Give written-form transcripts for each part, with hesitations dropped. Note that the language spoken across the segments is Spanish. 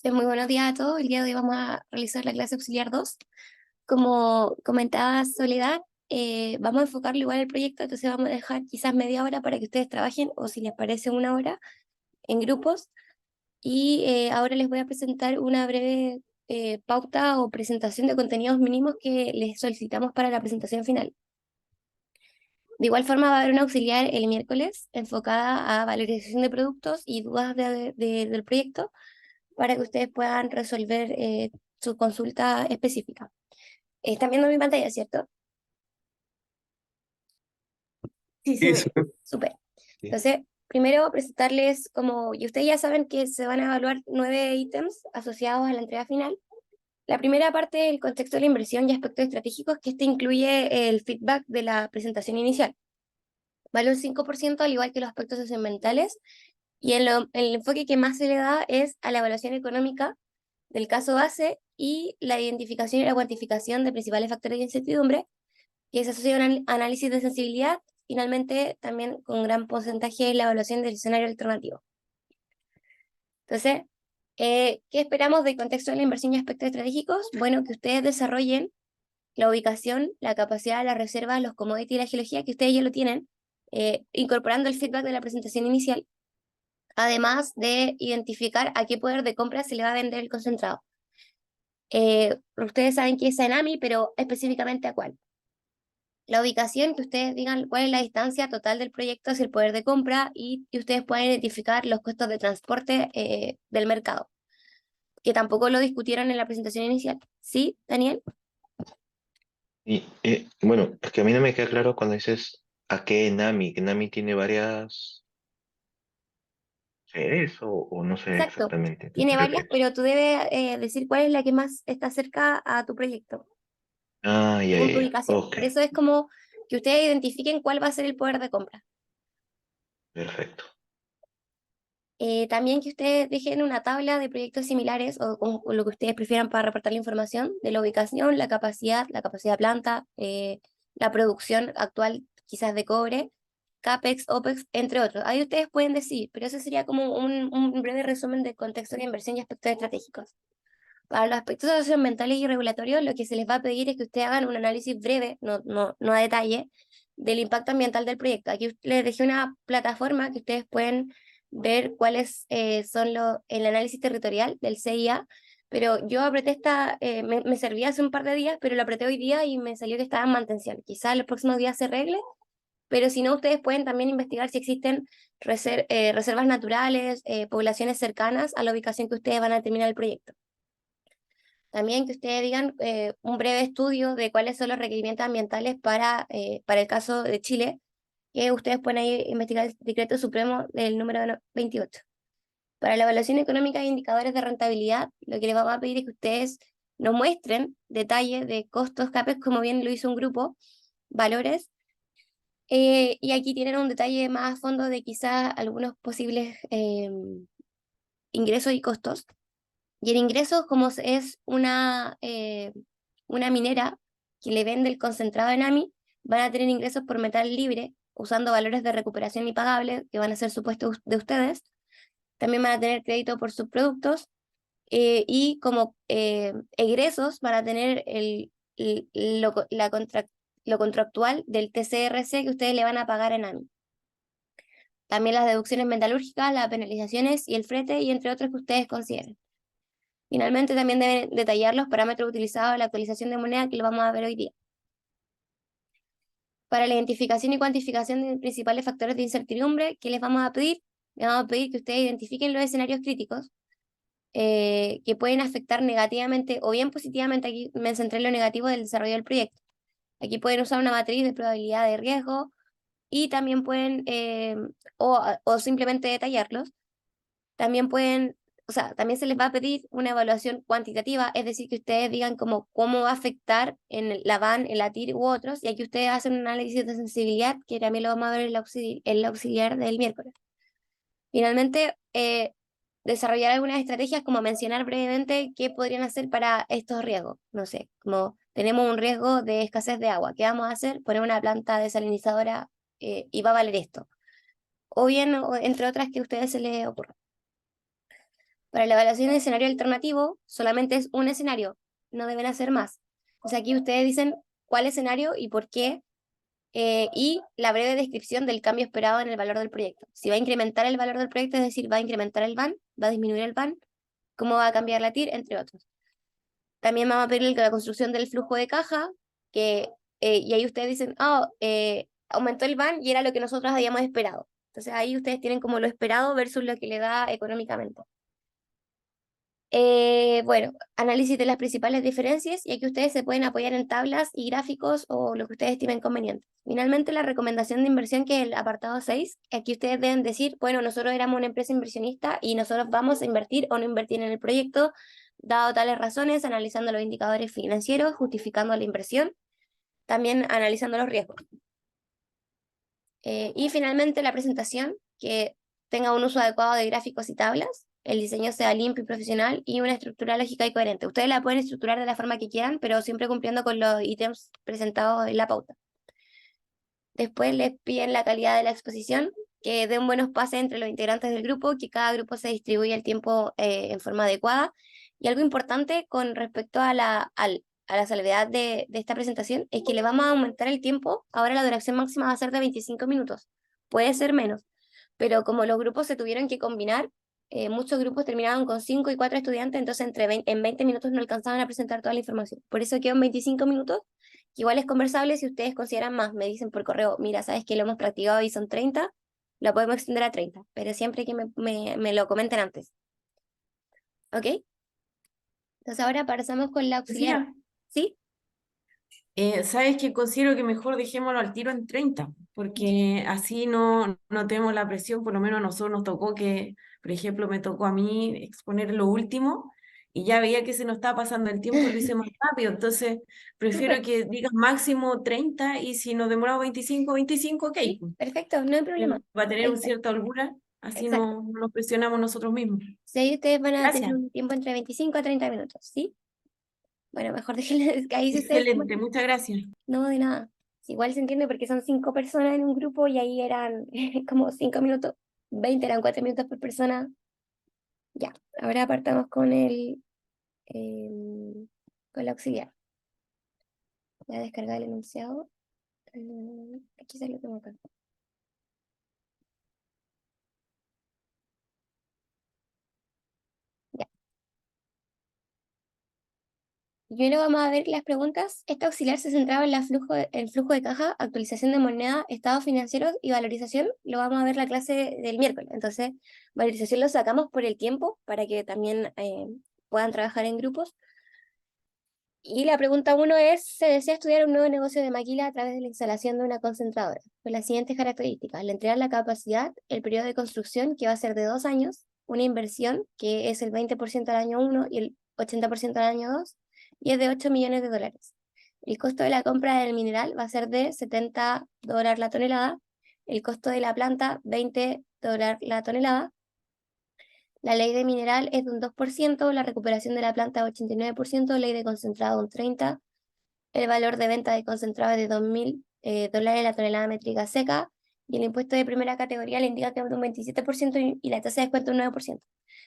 Muy buenos días a todos. El día de hoy vamos a realizar la clase auxiliar 2. Como comentaba Soledad, vamos a enfocarlo igual al proyecto, entonces vamos a dejar quizás media hora para que ustedes trabajen o si les parece una hora en grupos. Y ahora les voy a presentar una breve pauta o presentación de contenidos mínimos que les solicitamos para la presentación final. De igual forma va a haber una auxiliar el miércoles enfocada a valorización de productos y dudas del proyecto para que ustedes puedan resolver su consulta específica. Están viendo mi pantalla, ¿cierto? Sí, se Sí, ve. súper. Súper. Sí. Entonces, primero presentarles como, y ustedes ya saben que se van a evaluar 9 ítems asociados a la entrega final. La primera parte, el contexto de la inversión y aspectos estratégicos, que este incluye el feedback de la presentación inicial. Vale un 5%, al igual que los aspectos socioambientales, y el enfoque que más se le da es a la evaluación económica del caso base y la identificación y la cuantificación de principales factores de incertidumbre, que se asocia a un análisis de sensibilidad, finalmente también con gran porcentaje en la evaluación del escenario alternativo. Entonces, ¿qué esperamos del contexto de la inversión y aspectos estratégicos? Bueno, que ustedes desarrollen la ubicación, la capacidad, las reservas, los commodities y la geología, que ustedes ya lo tienen, incorporando el feedback de la presentación inicial, además de identificar a qué poder de compra se le va a vender el concentrado. Ustedes saben que es a Enami, pero específicamente a cuál. La ubicación, que ustedes digan cuál es la distancia total del proyecto hacia el poder de compra y que ustedes puedan identificar los costos de transporte del mercado, que tampoco lo discutieron en la presentación inicial. ¿Sí, Daniel? Y, bueno, es que a mí no me queda claro cuando dices a qué Nami, que Nami tiene varias sedes o no sé Exacto. exactamente a qué Tiene te varias, refieres. pero tú debes decir cuál es la que más está cerca a tu proyecto, Ah, ya, según ya, tu ya. ubicación. Ok, Por eso es como que ustedes identifiquen cuál va a ser el poder de compra. perfecto. También que ustedes dejen una tabla de proyectos similares o lo que ustedes prefieran para reportar la información de la ubicación, la capacidad de planta, la producción actual quizás de cobre, CAPEX, OPEX, entre otros. Ahí ustedes pueden decir, pero eso sería como un breve resumen del contexto de inversión y aspectos estratégicos. Para los aspectos socioambientales y regulatorios, lo que se les va a pedir es que ustedes hagan un análisis breve, no a detalle, del impacto ambiental del proyecto. Aquí les dejé una plataforma que ustedes pueden ver cuáles son el análisis territorial del CIA, pero yo apreté me servía hace un par de días, pero lo apreté hoy día y me salió que estaba en mantención. Quizás los próximos días se arregle, pero si no, ustedes pueden también investigar si existen reservas naturales, poblaciones cercanas a la ubicación que ustedes van a terminar el proyecto. También que ustedes digan un breve estudio de cuáles son los requerimientos ambientales para el caso de Chile, que ustedes pueden ahí investigar el decreto supremo del número 28. Para la evaluación económica e indicadores de rentabilidad, lo que les vamos a pedir es que ustedes nos muestren detalles de costos CAPEX, como bien lo hizo un grupo, valores, y aquí tienen un detalle más a fondo de quizás algunos posibles ingresos y costos. Y el ingreso, como es una minera que le vende el concentrado en AMI, van a tener ingresos por metal libre, usando valores de recuperación impagables que van a ser supuestos de ustedes. También van a tener crédito por subproductos y como egresos van a tener lo contractual del TCRC que ustedes le van a pagar en AMI. También las deducciones metalúrgicas, las penalizaciones y el frete, y entre otros que ustedes consideren. Finalmente, también deben detallar los parámetros utilizados en la actualización de moneda que lo vamos a ver hoy día. Para la identificación y cuantificación de principales factores de incertidumbre, ¿qué les vamos a pedir? Les vamos a pedir que ustedes identifiquen los escenarios críticos que pueden afectar negativamente o bien positivamente, aquí me centré en lo negativo del desarrollo del proyecto. Aquí pueden usar una matriz de probabilidad de riesgo y también pueden, o simplemente detallarlos. También pueden, o sea, también se les va a pedir una evaluación cuantitativa, es decir, que ustedes digan cómo va a afectar en la VAN, en la TIR u otros, y aquí ustedes hacen un análisis de sensibilidad, que también lo vamos a ver en el auxiliar del miércoles. Finalmente, desarrollar algunas estrategias como mencionar brevemente qué podrían hacer para estos riesgos. No sé, como tenemos un riesgo de escasez de agua, ¿qué vamos a hacer? Poner una planta desalinizadora y va a valer esto. O bien, entre otras que a ustedes se les ocurra. Para la evaluación de escenario alternativo, solamente es un escenario, no deben hacer más. O sea, aquí ustedes dicen cuál escenario y por qué, y la breve descripción del cambio esperado en el valor del proyecto. Si va a incrementar el valor del proyecto, es decir, va a incrementar el VAN, va a disminuir el VAN, cómo va a cambiar la TIR, entre otros. También vamos a pedir la construcción del flujo de caja, que, y ahí ustedes dicen, aumentó el VAN y era lo que nosotros habíamos esperado. Entonces ahí ustedes tienen como lo esperado versus lo que le da económicamente. Bueno, análisis de las principales diferencias y aquí ustedes se pueden apoyar en tablas y gráficos o lo que ustedes estimen conveniente. Finalmente, la recomendación de inversión, que es el apartado 6, aquí ustedes deben decir, bueno, nosotros éramos una empresa inversionista y nosotros vamos a invertir o no invertir en el proyecto, dado tales razones, analizando los indicadores financieros, justificando la inversión, también analizando los riesgos. Y finalmente, la presentación, que tenga un uso adecuado de gráficos y tablas, el diseño sea limpio y profesional y una estructura lógica y coherente. Ustedes la pueden estructurar de la forma que quieran, pero siempre cumpliendo con los ítems presentados en la pauta. Después les piden la calidad de la exposición, que den buenos pases entre los integrantes del grupo, que cada grupo se distribuya el tiempo en forma adecuada. Y algo importante con respecto a la salvedad de esta presentación es que le vamos a aumentar el tiempo. Ahora la duración máxima va a ser de 25 minutos. Puede ser menos, pero como los grupos se tuvieron que combinar, muchos grupos terminaban con 5 y 4 estudiantes, entonces en 20 minutos no alcanzaban a presentar toda la información. Por eso quedó en 25 minutos, que igual es conversable si ustedes consideran más. Me dicen por correo, mira, sabes que lo hemos practicado y son 30, la podemos extender a 30, pero siempre que me lo comenten antes. ¿Ok? Entonces ahora pasamos con la auxiliar. Sofía, ¿Sí? ¿sabes qué? Considero que mejor dejémoslo al tiro en 30 porque así no tenemos la presión. Por lo menos a nosotros nos tocó que, por ejemplo, me tocó a mí exponer lo último y ya veía que se nos estaba pasando el tiempo y lo hice más rápido. Entonces, prefiero Súper. que digas máximo 30 y si nos demoramos 25, ok, Sí, pues. perfecto, no hay problema. Va a tener Ahí un está. cierta holgura, así Exacto. no nos presionamos nosotros mismos. Si ahí ustedes van a tener Gracias. un tiempo entre 25 a 30 minutos, ¿sí? Bueno, mejor déjenles que ahí si ustedes... Excelente, muchas gracias. No, de nada. Igual se entiende porque son 5 personas en un grupo y ahí eran como 5 minutos, 20 eran 4 minutos por persona. Ya, ahora partamos con con la auxiliar. Voy a descargar el enunciado. Aquí se lo tengo acá. Ya. Y ahora vamos a ver las preguntas. Este auxiliar se centraba en el flujo de caja, actualización de moneda, estados financieros y valorización. Lo vamos a ver la clase del miércoles. Entonces, valorización lo sacamos por el tiempo para que también puedan trabajar en grupos. Y la pregunta uno es, ¿se desea estudiar un nuevo negocio de maquila a través de la instalación de una concentradora? Con las siguientes características: le entregar la capacidad, el periodo de construcción, que va a ser de 2 años, una inversión, que es el 20% al año 1 y el 80% al año 2, y es de 8 millones de dólares. El costo de la compra del mineral va a ser de $70 la tonelada, el costo de la planta, $20 la tonelada. La ley de mineral es de un 2%, la recuperación de la planta 89%, ley de concentrado un 30%, el valor de venta de concentrado es de $2.000 la tonelada métrica seca, y el impuesto de primera categoría le indica que es de un 27% y la tasa de descuento un 9%.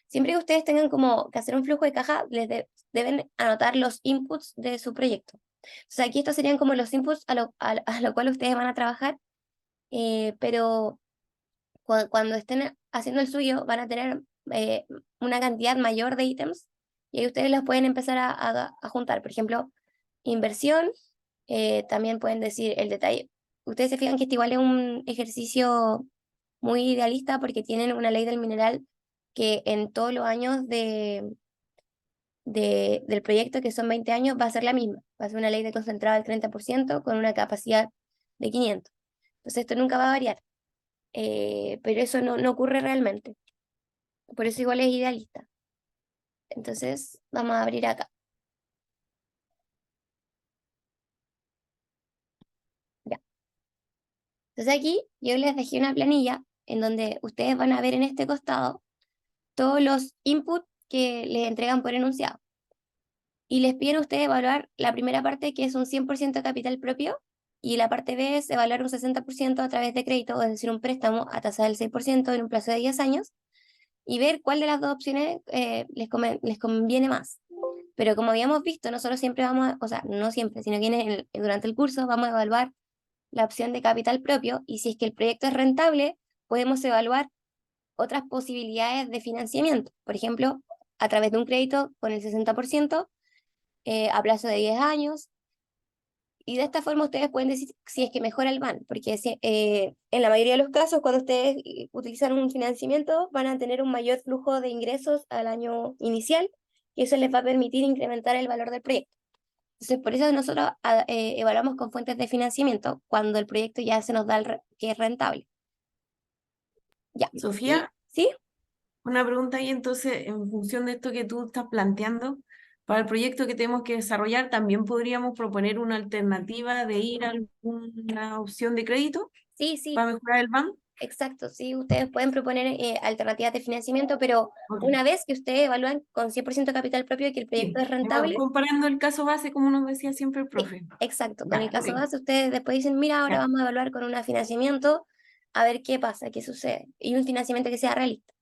Siempre que ustedes tengan como que hacer un flujo de caja, deben anotar los inputs de su proyecto. Entonces aquí estos serían como los inputs a lo cual ustedes van a trabajar, pero cuando estén haciendo el suyo van a tener una cantidad mayor de ítems y ahí ustedes los pueden empezar a juntar. Por ejemplo, inversión, también pueden decir el detalle. Ustedes se fijan que este igual es un ejercicio muy idealista porque tienen una ley del mineral que en todos los años del proyecto, que son 20 años, va a ser la misma. Va a ser una ley de concentrado del 30% con una capacidad de 500. Entonces esto nunca va a variar, pero eso no ocurre realmente. Por eso igual es idealista. Entonces vamos a abrir acá. Ya. Entonces aquí yo les dejé una planilla en donde ustedes van a ver en este costado todos los inputs que les entregan por enunciado. Y les piden a ustedes evaluar la primera parte, que es un 100% capital propio, y la parte B es evaluar un 60% a través de crédito, es decir, un préstamo a tasa del 6% en un plazo de 10 años. y ver cuál de las dos opciones les conviene más. Pero como habíamos visto, nosotros siempre o sea, no siempre, sino que durante el curso vamos a evaluar la opción de capital propio, y si es que el proyecto es rentable, podemos evaluar otras posibilidades de financiamiento. Por ejemplo, a través de un crédito con el 60% a plazo de 10 años, y de esta forma ustedes pueden decir si es que mejora el BAN, porque en la mayoría de los casos, cuando ustedes utilizan un financiamiento, van a tener un mayor flujo de ingresos al año inicial, y eso les va a permitir incrementar el valor del proyecto. Entonces, por eso nosotros evaluamos con fuentes de financiamiento cuando el proyecto ya se nos da que es rentable. Ya. Sofía, ¿Sí? una pregunta ahí entonces, en función de esto que tú estás planteando, para el proyecto que tenemos que desarrollar, ¿también podríamos proponer una alternativa de ir a alguna opción de crédito Sí, sí, para mejorar el BAN? exacto. Sí, ustedes pueden proponer alternativas de financiamiento, pero Ok, una vez que ustedes evalúan con 100% capital propio y que el proyecto sí. es rentable, Comparando el caso base, como nos decía siempre el sí, profe. exacto. Con el Ya, ok. caso base, ustedes después dicen, mira, ahora Ya. vamos a evaluar con un financiamiento, a ver qué pasa, qué sucede. Y un financiamiento que sea realista.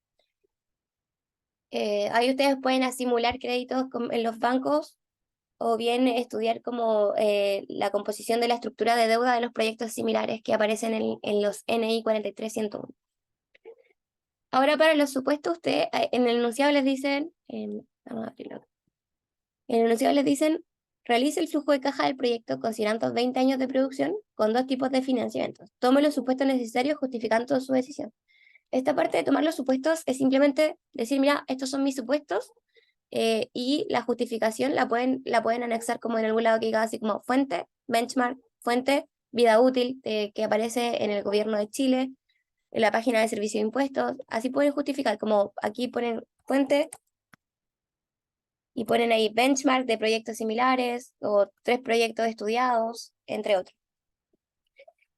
Ahí ustedes pueden simular créditos en los bancos, o bien estudiar como la composición de la estructura de deuda de los proyectos similares que aparecen en los NI 43101. Ahora, para los supuestos, ustedes en el enunciado les dicen, vamos a abrirlo acá. En el enunciado les dicen, realice el flujo de caja del proyecto considerando 20 años de producción con dos tipos de financiamientos. Tome los supuestos necesarios justificando su decisión. Esta parte de tomar los supuestos es simplemente decir, mira, estos son mis supuestos, y la justificación la pueden anexar como en algún lado que diga así como fuente, benchmark, fuente, vida útil, que aparece en el gobierno de Chile, en la página de servicio de impuestos. Así pueden justificar, como aquí ponen fuente y ponen ahí benchmark de proyectos similares o 3 proyectos estudiados, entre otros.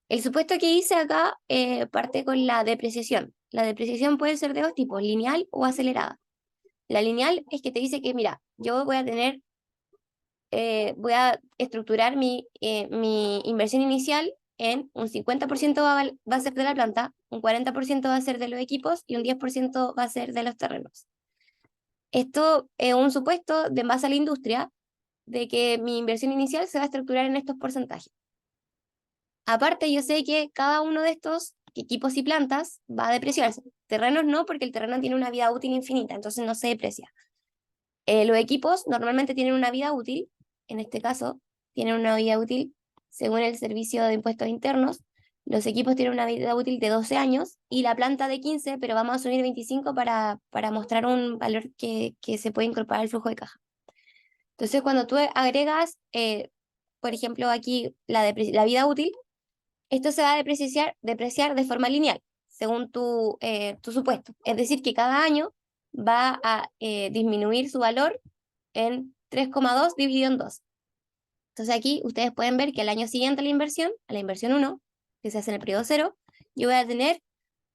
El supuesto que hice acá parte con la depreciación. La depreciación puede ser de dos tipos, lineal o acelerada. La lineal es que te dice que, mira, yo voy a estructurar mi inversión inicial en un 50% va a ser de la planta, un 40% va a ser de los equipos y un 10% va a ser de los terrenos. Esto es un supuesto de base a la industria de que mi inversión inicial se va a estructurar en estos porcentajes. Aparte, yo sé que cada uno de estos equipos y plantas va a depreciarse. Terrenos no, porque el terreno tiene una vida útil infinita, entonces no se deprecia. Los equipos normalmente tienen una vida útil, en este caso, tienen una vida útil, según el Servicio de Impuestos Internos, los equipos tienen una vida útil de 12 años y la planta de 15, pero vamos a asumir 25 para mostrar un valor que se puede incorporar al flujo de caja. Entonces, cuando tú agregas, por ejemplo, aquí la vida útil, esto se va a depreciar de forma lineal, según tu supuesto. Es decir, que cada año va a disminuir su valor en 3,2 dividido en 2. Entonces aquí ustedes pueden ver que al año siguiente a la inversión 1, que se hace en el periodo 0, yo voy a tener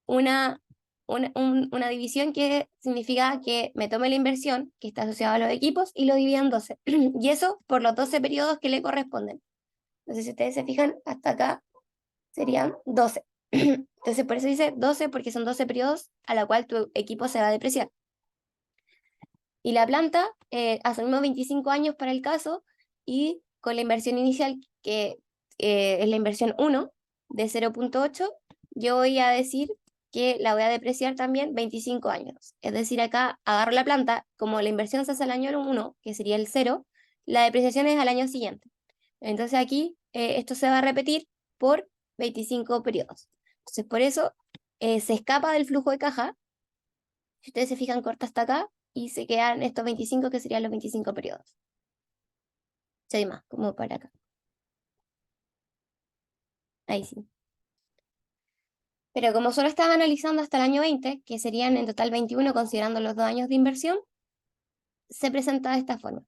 una, una división que significa que me tome la inversión que está asociada a los equipos y lo divido en 12. Y eso por los 12 periodos que le corresponden. Entonces, si ustedes se fijan, hasta acá serían 12. Entonces, por eso dice 12, porque son 12 periodos a la cual tu equipo se va a depreciar. Y la planta, asumimos 25 años para el caso, y con la inversión inicial, que es la inversión 1 de 0,8, yo voy a decir que la voy a depreciar también 25 años. Es decir, acá agarro la planta, como la inversión se hace al año 1, que sería el 0, la depreciación es al año siguiente. Entonces aquí esto se va a repetir por 25 periodos. Entonces por eso se escapa del flujo de caja. Si ustedes se fijan, corta hasta acá y se quedan estos 25 que serían los 25 periodos. Soy más, como para acá. Ahí sí. Pero como solo estaba analizando hasta el año 20, que serían en total 21 considerando los 2 años de inversión, se presenta de esta forma.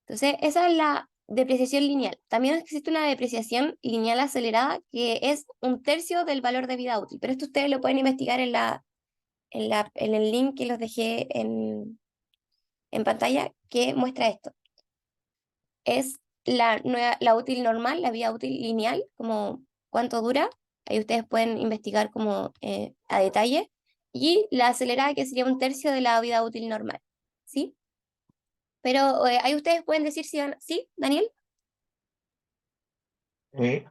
Entonces, esa es la depreciación lineal. También existe una depreciación lineal acelerada que es 1/3 del valor de vida útil, pero esto ustedes lo pueden investigar en el link que los dejé en pantalla, que muestra esto. Es la útil normal, la vida útil lineal, como cuánto dura. Ahí ustedes pueden investigar como a detalle. y la acelerada, que sería 1/3 de la vida útil normal, ¿sí? Pero ahí ustedes pueden decir si van... ¿Sí, Daniel?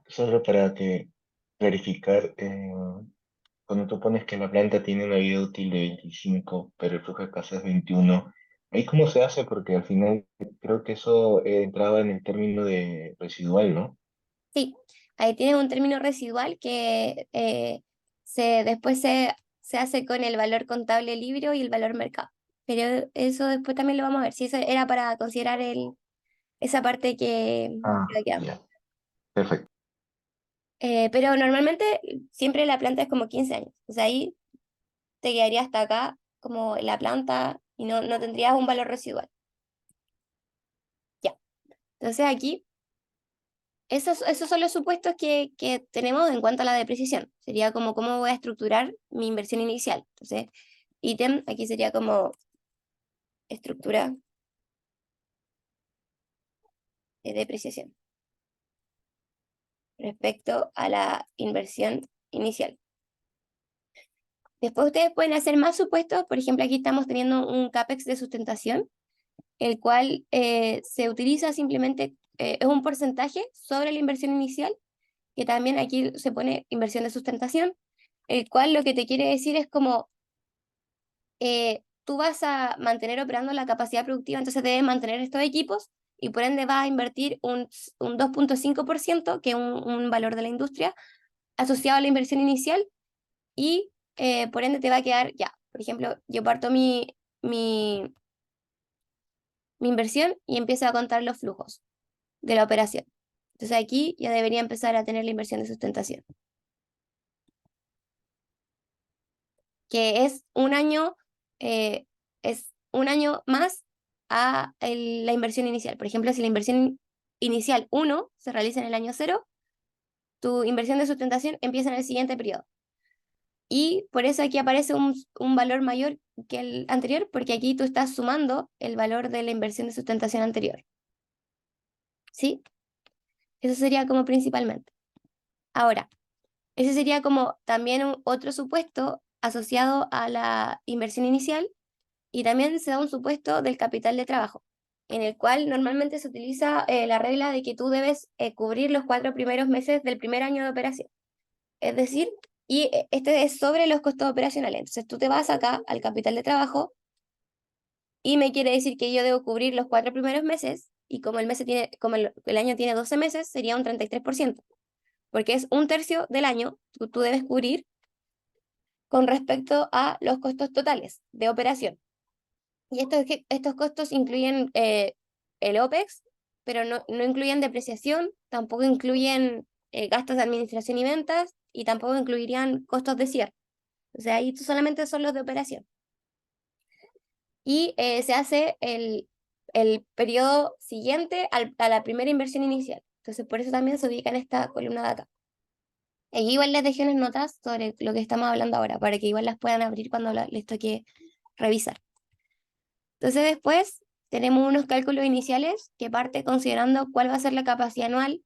Solo para clarificar, cuando tú pones que la planta tiene una vida útil de 25, pero el flujo de caja es 21, ¿ahí cómo se hace? Porque al final creo que eso entraba en el término de residual, ¿no? Sí, ahí tienes un término residual que después se hace con el valor contable libro y el valor mercado. Pero eso después también lo vamos a ver. Si eso era para considerar esa parte que Ah, va quedando. ya, perfecto. Pero normalmente siempre la planta es como 15 años. O sea, ahí te quedaría hasta acá como la planta y no tendrías un valor residual. Ya. Entonces aquí, esos son los supuestos que tenemos en cuanto a la depreciación. Sería como cómo voy a estructurar mi inversión inicial. Entonces, ítem, aquí sería como estructura de depreciación respecto a la inversión inicial. Después ustedes pueden hacer más supuestos. Por ejemplo, aquí estamos teniendo un CAPEX de sustentación, el cual se utiliza simplemente, es un porcentaje sobre la inversión inicial, que también aquí se pone inversión de sustentación, el cual lo que te quiere decir es como tú vas a mantener operando la capacidad productiva, entonces debes mantener estos equipos y por ende vas a invertir un 2,5%, que es un valor de la industria, asociado a la inversión inicial y por ende te va a quedar ya. Por ejemplo, yo parto mi inversión y empiezo a contar los flujos de la operación. Entonces aquí ya debería empezar a tener la inversión de sustentación, que eh, es un año más a la inversión inicial. Por ejemplo, si la inversión inicial 1 se realiza en el año 0, tu inversión de sustentación empieza en el siguiente periodo. Y por eso aquí aparece un valor mayor que el anterior, porque aquí tú estás sumando el valor de la inversión de sustentación anterior. ¿Sí? Eso sería como principalmente. Ahora, ese sería como también otro supuesto asociado a la inversión inicial, y también se da un supuesto del capital de trabajo, en el cual normalmente se utiliza la regla de que tú debes cubrir los 4 primeros meses del primer año de operación. Es decir, y este es sobre los costos operacionales. Entonces tú te vas acá al capital de trabajo y me quiere decir que yo debo cubrir los 4 primeros meses, y como como el año tiene 12 meses, sería un 33%, porque es 1/3 del año tú debes cubrir con respecto a los costos totales de operación. Y estos costos incluyen el OPEX, pero no incluyen depreciación, tampoco incluyen gastos de administración y ventas, y tampoco incluirían costos de cierre. O sea, ahí solamente son los de operación. Y se hace el periodo siguiente a la primera inversión inicial. Entonces, por eso también se ubica en esta columna de acá. Y igual les dejé unas notas sobre lo que estamos hablando ahora, para que igual las puedan abrir cuando les toque revisar. Entonces después tenemos unos cálculos iniciales que parte considerando cuál va a ser la capacidad anual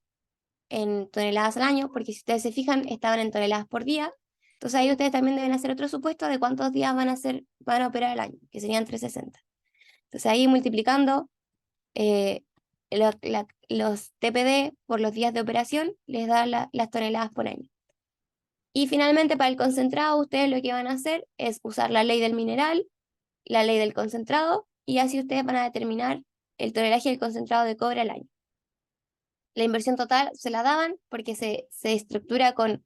en toneladas al año, porque si ustedes se fijan, estaban en toneladas por día. Entonces ahí ustedes también deben hacer otro supuesto de cuántos días van a operar al año, que serían 360. Entonces ahí multiplicando eh, los TPD por los días de operación, les da las toneladas por año. Y finalmente para el concentrado, ustedes lo que van a hacer es usar la ley del mineral, la ley del concentrado, y así ustedes van a determinar el tonelaje del concentrado de cobre al año. La inversión total se la daban porque se estructura con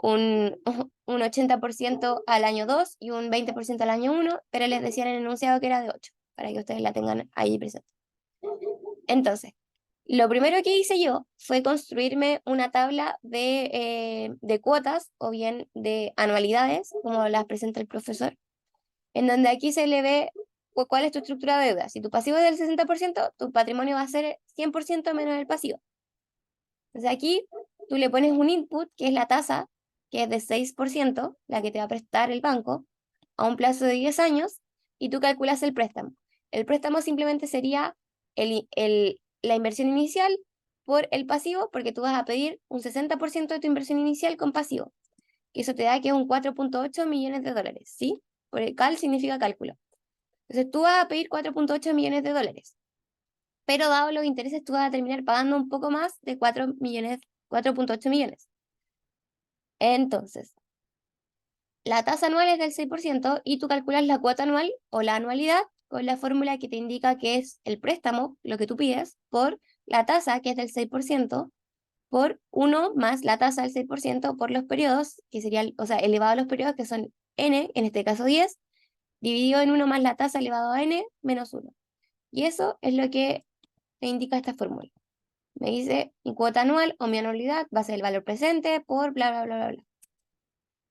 un 80% al año 2 y un 20% al año 1, pero les decían en el enunciado que era de 8, para que ustedes la tengan ahí presente. Entonces, lo primero que hice yo fue construirme una tabla de cuotas o bien de anualidades, como las presenta el profesor, en donde aquí se le ve cuál es tu estructura de deuda. Si tu pasivo es del 60%, tu patrimonio va a ser 100% menos el pasivo. Entonces aquí tú le pones un input, que es la tasa, que es de 6%, la que te va a prestar el banco, a un plazo de 10 años, y tú calculas el préstamo. El préstamo simplemente sería la inversión inicial por el pasivo, porque tú vas a pedir un 60% de tu inversión inicial con pasivo. Y eso te da que es un 4,8 millones de dólares, ¿sí? porque cal significa cálculo. Entonces tú vas a pedir 4.8 millones de dólares, pero dado los intereses tú vas a terminar pagando un poco más de 4.8 millones. Entonces, la tasa anual es del 6% y tú calculas la cuota anual o la anualidad con la fórmula que te indica que es el préstamo, lo que tú pides, por la tasa, que es del 6%, por 1 más la tasa del 6% por los periodos, que sería, o sea, elevado a los periodos, que son n, en este caso 10, dividido en 1 más la tasa elevado a n menos 1. Y eso es lo que me indica esta fórmula. Me dice mi cuota anual o mi anualidad va a ser el valor presente por bla, bla, bla, bla, bla.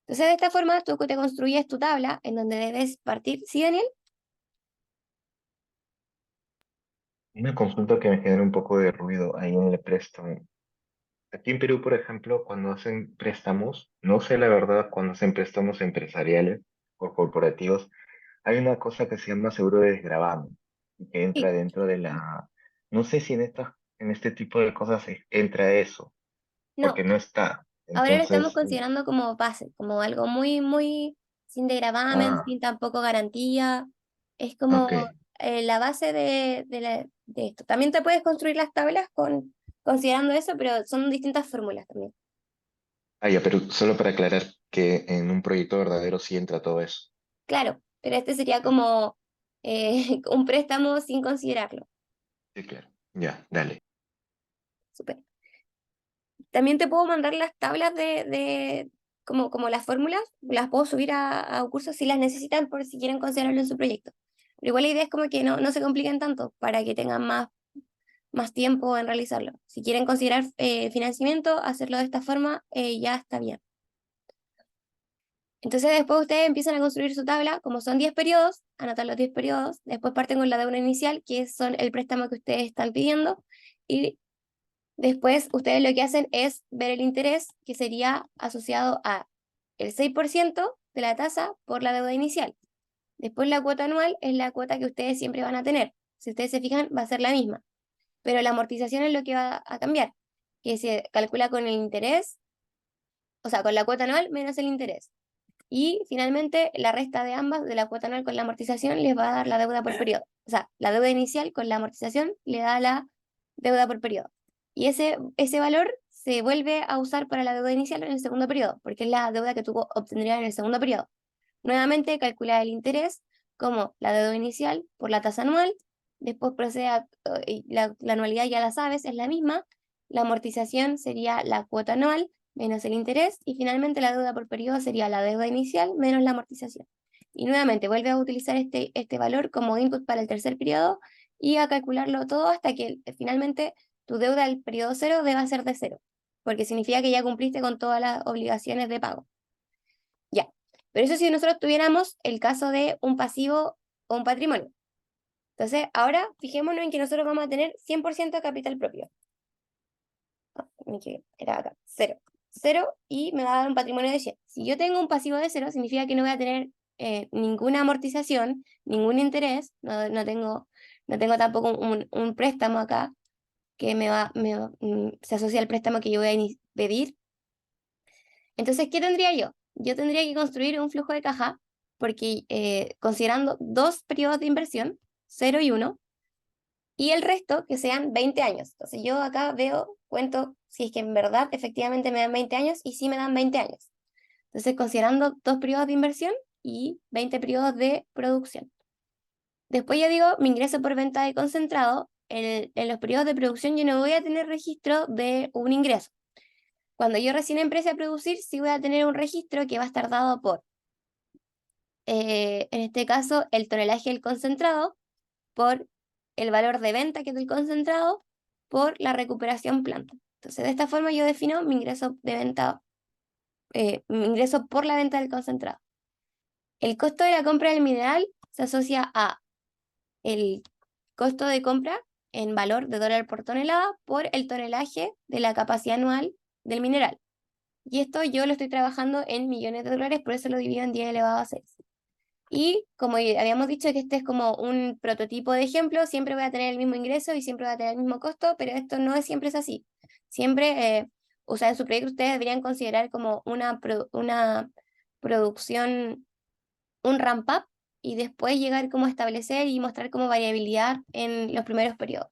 Entonces, de esta forma, tú te construyes tu tabla en donde debes partir. ¿Sí, Daniel? Una consulta que me genera un poco de ruido ahí en el préstamo. Aquí en Perú, por ejemplo, cuando hacen préstamos, no sé la verdad, cuando hacen préstamos empresariales o corporativos, hay una cosa que se llama seguro de desgravamen y que entra Sí. dentro de la... No sé si en este tipo de cosas entra eso, No, porque no está. ahora lo estamos Entonces, considerando como base, como algo muy, muy sin de gravamen, ah, sin tampoco garantía. Es como ok. la base de esto. También te puedes construir las tablas considerando eso, pero son distintas fórmulas también. Ah, ya, pero solo para aclarar que en un proyecto verdadero sí entra todo eso. Claro, pero este sería Ya, como un préstamo sin considerarlo. sí, claro. Ya, dale. Súper. También te puedo mandar las tablas como las fórmulas, las puedo subir a un curso si las necesitan por si quieren considerarlo en su proyecto. Pero igual la idea es como que no se compliquen tanto para que tengan más tiempo en realizarlo. Si quieren considerar financiamiento, hacerlo de esta forma ya está bien. Entonces después ustedes empiezan a construir su tabla, como son 10 periodos, anotar los 10 periodos, después parten con la deuda inicial, que son el préstamo que ustedes están pidiendo, y después ustedes lo que hacen es ver el interés que sería asociado a el 6% de la tasa por la deuda inicial. Después la cuota anual es la cuota que ustedes siempre van a tener. Si ustedes se fijan, va a ser la misma. Pero la amortización es lo que va a cambiar, que se calcula con el interés, o sea, con la cuota anual menos el interés. Y finalmente la resta de ambas, de la cuota anual con la amortización, les va a dar la deuda por periodo. O sea, la deuda inicial con la amortización le da la deuda por periodo. Y ese valor se vuelve a usar para la deuda inicial en el segundo periodo, porque es la deuda que tú obtendrías en el segundo periodo. Nuevamente calcula el interés como la deuda inicial por la tasa anual, después procede a, la anualidad ya la sabes, es la misma, la amortización sería la cuota anual menos el interés, y finalmente la deuda por periodo sería la deuda inicial menos la amortización. Y nuevamente vuelve a utilizar este valor como input para el tercer periodo y a calcularlo todo hasta que finalmente tu deuda del periodo cero deba ser de cero, porque significa que ya cumpliste con todas las obligaciones de pago. Ya, pero eso si nosotros tuviéramos el caso de un pasivo o un patrimonio. Entonces, ahora fijémonos en que nosotros vamos a tener 100% de capital propio. Era acá, cero. Cero y me va a dar un patrimonio de 100. Si yo tengo un pasivo de cero, significa que no voy a tener ninguna amortización, ningún interés, no tengo tampoco un préstamo acá que se asocia al préstamo que yo voy a pedir. Entonces, ¿qué tendría yo? Yo tendría que construir un flujo de caja porque considerando dos periodos de inversión, 0 y 1, y el resto que sean 20 años. Entonces yo acá cuento si es que en verdad efectivamente me dan 20 años y sí me dan 20 años. Entonces considerando dos periodos de inversión y 20 periodos de producción. Después ya digo, mi ingreso por venta de concentrado, en los periodos de producción yo no voy a tener registro de un ingreso. Cuando yo recién empiece a producir, sí voy a tener un registro que va a estar dado por, en este caso, el tonelaje del concentrado, por el valor de venta que es del concentrado, por la recuperación planta. Entonces, de esta forma yo defino mi ingreso de venta, mi ingreso por la venta del concentrado. El costo de la compra del mineral se asocia a el costo de compra en valor de dólar por tonelada por el tonelaje de la capacidad anual del mineral. Y esto yo lo estoy trabajando en millones de dólares, por eso lo divido en 10 elevado a 6. Y como habíamos dicho que este es como un prototipo de ejemplo, siempre voy a tener el mismo ingreso y siempre voy a tener el mismo costo, pero esto no siempre es así. Siempre, o sea, en su proyecto ustedes deberían considerar como una producción, un ramp up y después llegar como a establecer y mostrar como variabilidad en los primeros periodos.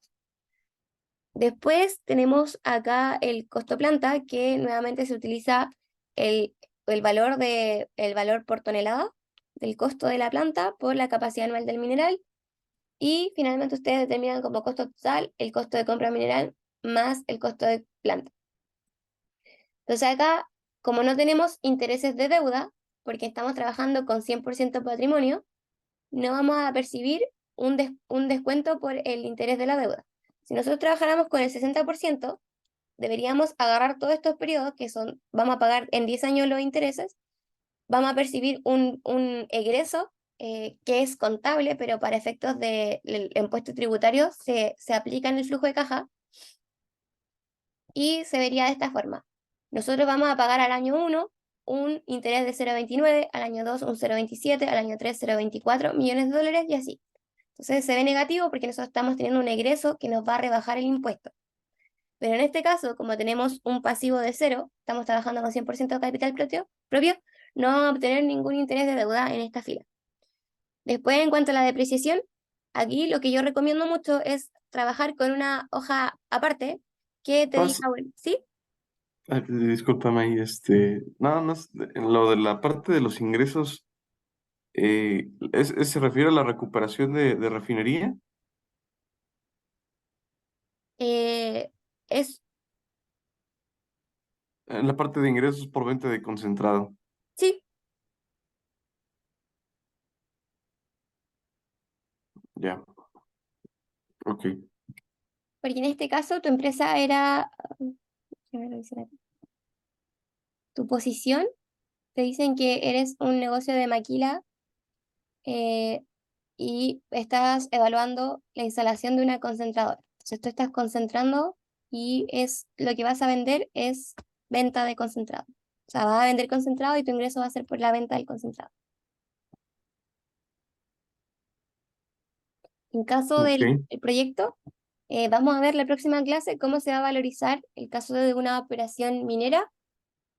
Después tenemos acá el costo planta, que nuevamente se utiliza el, el valor por tonelada del costo de la planta por la capacidad anual del mineral. Y finalmente ustedes determinan como costo total el costo de compra mineral más el costo de planta. Entonces acá, como no tenemos intereses de deuda, porque estamos trabajando con 100% patrimonio, no vamos a percibir un descuento por el interés de la deuda. Si nosotros trabajáramos con el 60%, deberíamos agarrar todos estos periodos, que son, vamos a pagar en 10 años los intereses, vamos a percibir un egreso que es contable, pero para efectos del impuesto tributario se aplica en el flujo de caja y se vería de esta forma. Nosotros vamos a pagar al año 1 un interés de 0,29, al año 2 un 0,27, al año 3 0,24 millones de dólares y así. Entonces se ve negativo porque nosotros estamos teniendo un egreso que nos va a rebajar el impuesto. Pero en este caso, como tenemos un pasivo de 0, estamos trabajando con 100% de capital propio, no vamos a obtener ningún interés de deuda en esta fila. Después, en cuanto a la depreciación, aquí lo que yo recomiendo mucho es trabajar con una hoja aparte que te diga, bueno, ¿sí? Discúlpame ahí, nada más en lo de la parte de los ingresos, ¿se refiere a la recuperación de refinería? Es, En la parte de ingresos por venta de concentrado. sí, Ya, ok. porque en este caso tu empresa era, déjame revisar aquí. Tu posición, te dicen que eres un negocio de maquila eh, y estás evaluando la instalación de una concentradora. Entonces tú estás concentrando y lo que vas a vender es venta de concentrado. O sea, vas a vender concentrado y tu ingreso va a ser por la venta del concentrado. En caso del Ok. el proyecto, vamos a ver la próxima clase cómo se va a valorizar el caso de una operación minera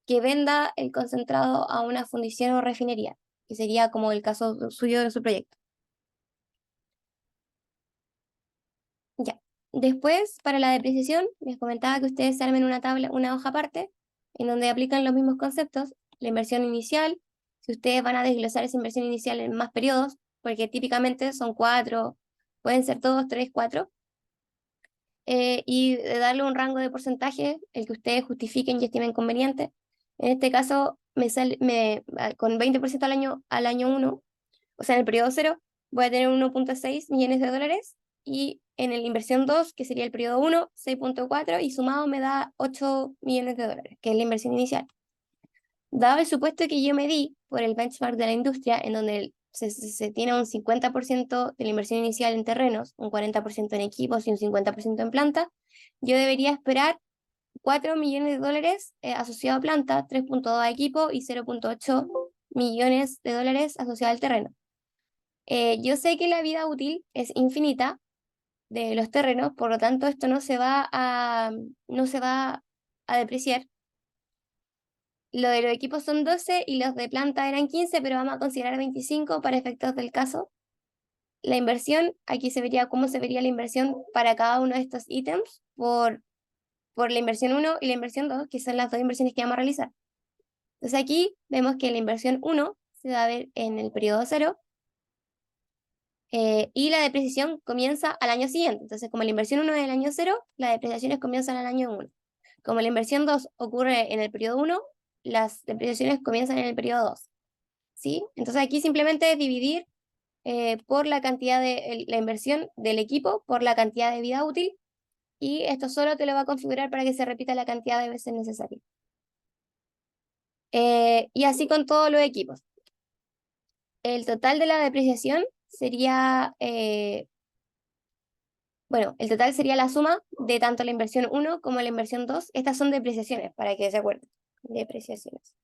que venda el concentrado a una fundición o refinería, que sería como el caso suyo de su proyecto. Ya. Después, para la depreciación, les comentaba que ustedes se armen una tabla, una hoja aparte, en donde aplican los mismos conceptos, la inversión inicial, si ustedes van a desglosar esa inversión inicial en más periodos, porque típicamente son 4, pueden ser todos 3, 4, y de darle un rango de porcentaje, el que ustedes justifiquen y estimen conveniente. En este caso, con 20% al año 1, o sea, en el periodo 0, voy a tener 1,6 millones de dólares y en la inversión 2, que sería el periodo 1, 6,4 y sumado me da 8 millones de dólares, que es la inversión inicial. Dado el supuesto que yo me di por el benchmark de la industria, en donde se tiene un 50% de la inversión inicial en terrenos, un 40% en equipos y un 50% en planta, yo debería esperar 4 millones de dólares asociado a planta, 3,2 a equipo y 0,8 millones de dólares asociado al terreno. Yo sé que la vida útil es infinita de los terrenos, por lo tanto esto no se va a depreciar. Lo de los equipos son 12 y los de planta eran 15, pero vamos a considerar 25 para efectos del caso. La inversión, aquí se vería cómo se vería la inversión para cada uno de estos ítems por la inversión 1 y la inversión 2, que son las dos inversiones que vamos a realizar. Entonces aquí vemos que la inversión 1 se va a ver en el periodo 0 y la depreciación comienza al año siguiente. Entonces, como la inversión 1 es el año 0, las depreciaciones comienzan al año 1. Como la inversión 2 ocurre en el periodo 1, las depreciaciones comienzan en el periodo 2. ¿Sí? Entonces aquí simplemente es dividir por la cantidad de la inversión del equipo por la cantidad de vida útil y esto solo te lo va a configurar para que se repita la cantidad de veces necesaria. Y así con todos los equipos. El total de la depreciación sería, bueno, el total sería la suma de tanto la inversión 1 como la inversión 2. Estas son depreciaciones, para que se acuerden. Depreciaciones.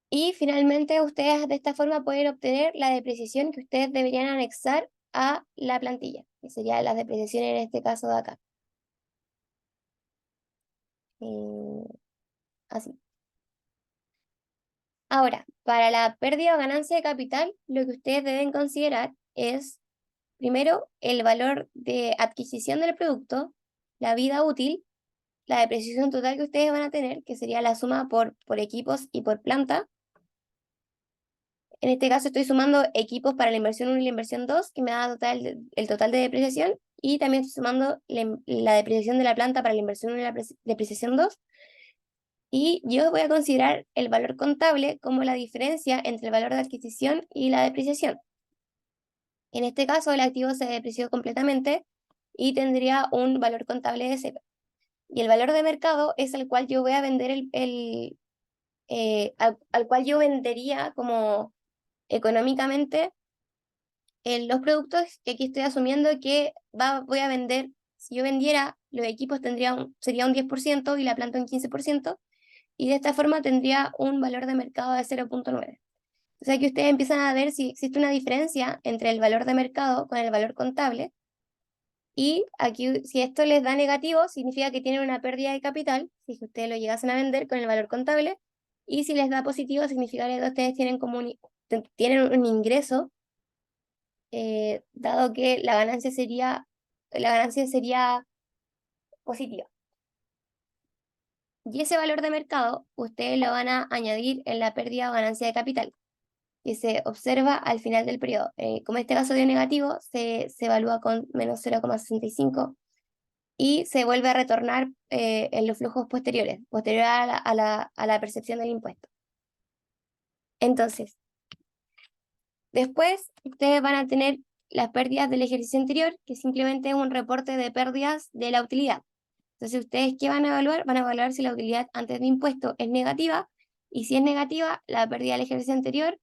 Y finalmente ustedes de esta forma pueden obtener la depreciación que ustedes deberían anexar a la plantilla, que sería la depreciación en este caso de acá. Así. Ahora, para la pérdida o ganancia de capital, lo que ustedes deben considerar es, primero, el valor de adquisición del producto, la vida útil, la depreciación total que ustedes van a tener, que sería la suma por equipos y por planta. En este caso estoy sumando equipos para la inversión 1 y la inversión 2, que me da el total de depreciación, y también estoy sumando la depreciación de la planta para la inversión 1 y la depreciación 2. Y yo voy a considerar el valor contable como la diferencia entre el valor de adquisición y la depreciación. En este caso, el activo se depreció completamente y tendría un valor contable de 0. Y el valor de mercado es el cual yo voy a vender al cual yo vendería como económicamente los productos, que aquí estoy asumiendo que voy a vender. Si yo vendiera los equipos sería un 10% y la planta un 15%, y de esta forma tendría un valor de mercado de 0.9. O sea que ustedes empiezan a ver si existe una diferencia entre el valor de mercado con el valor contable, y aquí si esto les da negativo, significa que tienen una pérdida de capital, si es que ustedes lo llegasen a vender con el valor contable, y si les da positivo, significa que ustedes tienen un ingreso, dado que la ganancia sería positiva. Y ese valor de mercado, ustedes lo van a añadir en la pérdida o ganancia de capital, que se observa al final del periodo. Como en este caso dio negativo, se evalúa con menos 0,65 y se vuelve a retornar en los flujos posteriores, posterior a la percepción del impuesto. Entonces, después ustedes van a tener las pérdidas del ejercicio anterior, que simplemente es un reporte de pérdidas de la utilidad. Entonces, ¿ustedes qué van a evaluar? Van a evaluar si la utilidad antes de impuesto es negativa, y si es negativa, la pérdida del ejercicio anterior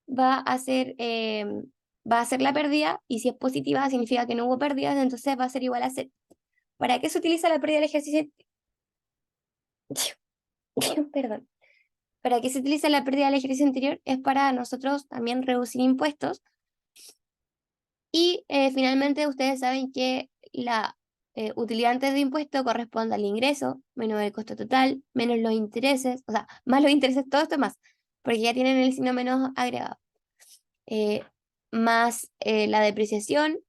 va a ser la pérdida, y si es positiva, significa que no hubo pérdidas, entonces va a ser igual a 0. ¿Para qué se utiliza la pérdida del ejercicio? Perdón. ¿Para qué se utiliza la pérdida del ejercicio anterior? Es para nosotros también reducir impuestos. Y finalmente ustedes saben que la utilidad antes de impuesto corresponde al ingreso, menos el costo total, menos los intereses, o sea, más los intereses, todo esto más, porque ya tienen el signo menos agregado. Más la depreciación,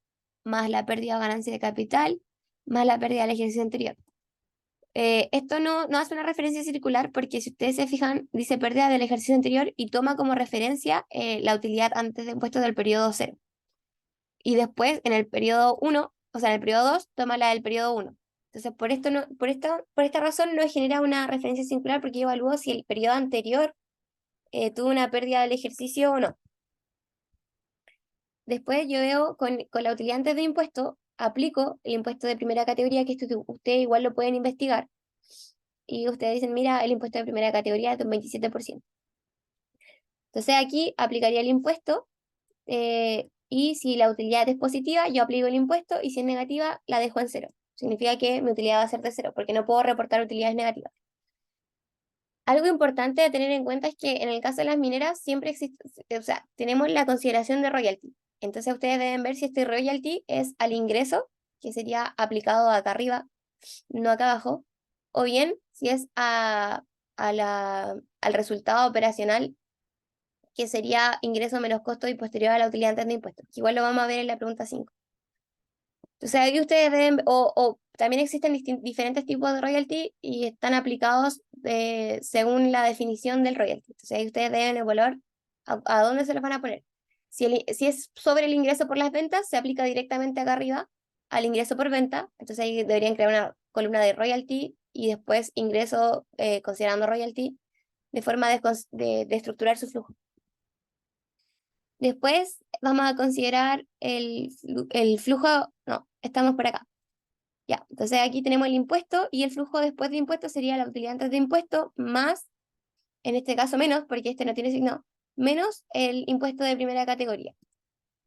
más la pérdida o ganancia de capital, más la pérdida del ejercicio anterior. Esto no hace una referencia circular, porque si ustedes se fijan, dice pérdida del ejercicio anterior y toma como referencia la utilidad antes de impuestos del periodo 0. Y después en el periodo 1, o sea, en el periodo 2, toma la del periodo 1. Entonces, por esta razón no genera una referencia circular, porque yo evalúo si el periodo anterior tuvo una pérdida del ejercicio o no. Después yo veo con la utilidad antes de impuesto, aplico el impuesto de primera categoría, que esto ustedes igual lo pueden investigar. Y ustedes dicen, mira, el impuesto de primera categoría es de un 27%. Entonces aquí aplicaría el impuesto, y si la utilidad es positiva, yo aplico el impuesto, y si es negativa, la dejo en 0. Significa que mi utilidad va a ser de 0, porque no puedo reportar utilidades negativas. Algo importante de tener en cuenta es que en el caso de las mineras siempre existe, o sea, tenemos la consideración de royalty. Entonces ustedes deben ver si este royalty es al ingreso, que sería aplicado acá arriba, no acá abajo, o bien si es al resultado operacional, que sería ingreso menos costo y posterior a la utilidad antes de impuestos. Igual lo vamos a ver en la pregunta 5. Entonces aquí ustedes deben, o también existen diferentes tipos de royalty y están aplicados según la definición del royalty. Entonces ahí ustedes deben evaluar a dónde se los van a poner. Si es sobre el ingreso por las ventas, se aplica directamente acá arriba al ingreso por venta. Entonces ahí deberían crear una columna de royalty y después ingreso considerando royalty, de forma de estructurar su flujo. Después vamos a considerar el flujo, no, estamos por acá. Ya, entonces aquí tenemos el impuesto, y el flujo después de impuesto sería la utilidad antes de impuesto más, en este caso menos, porque este no tiene signo, menos el impuesto de primera categoría.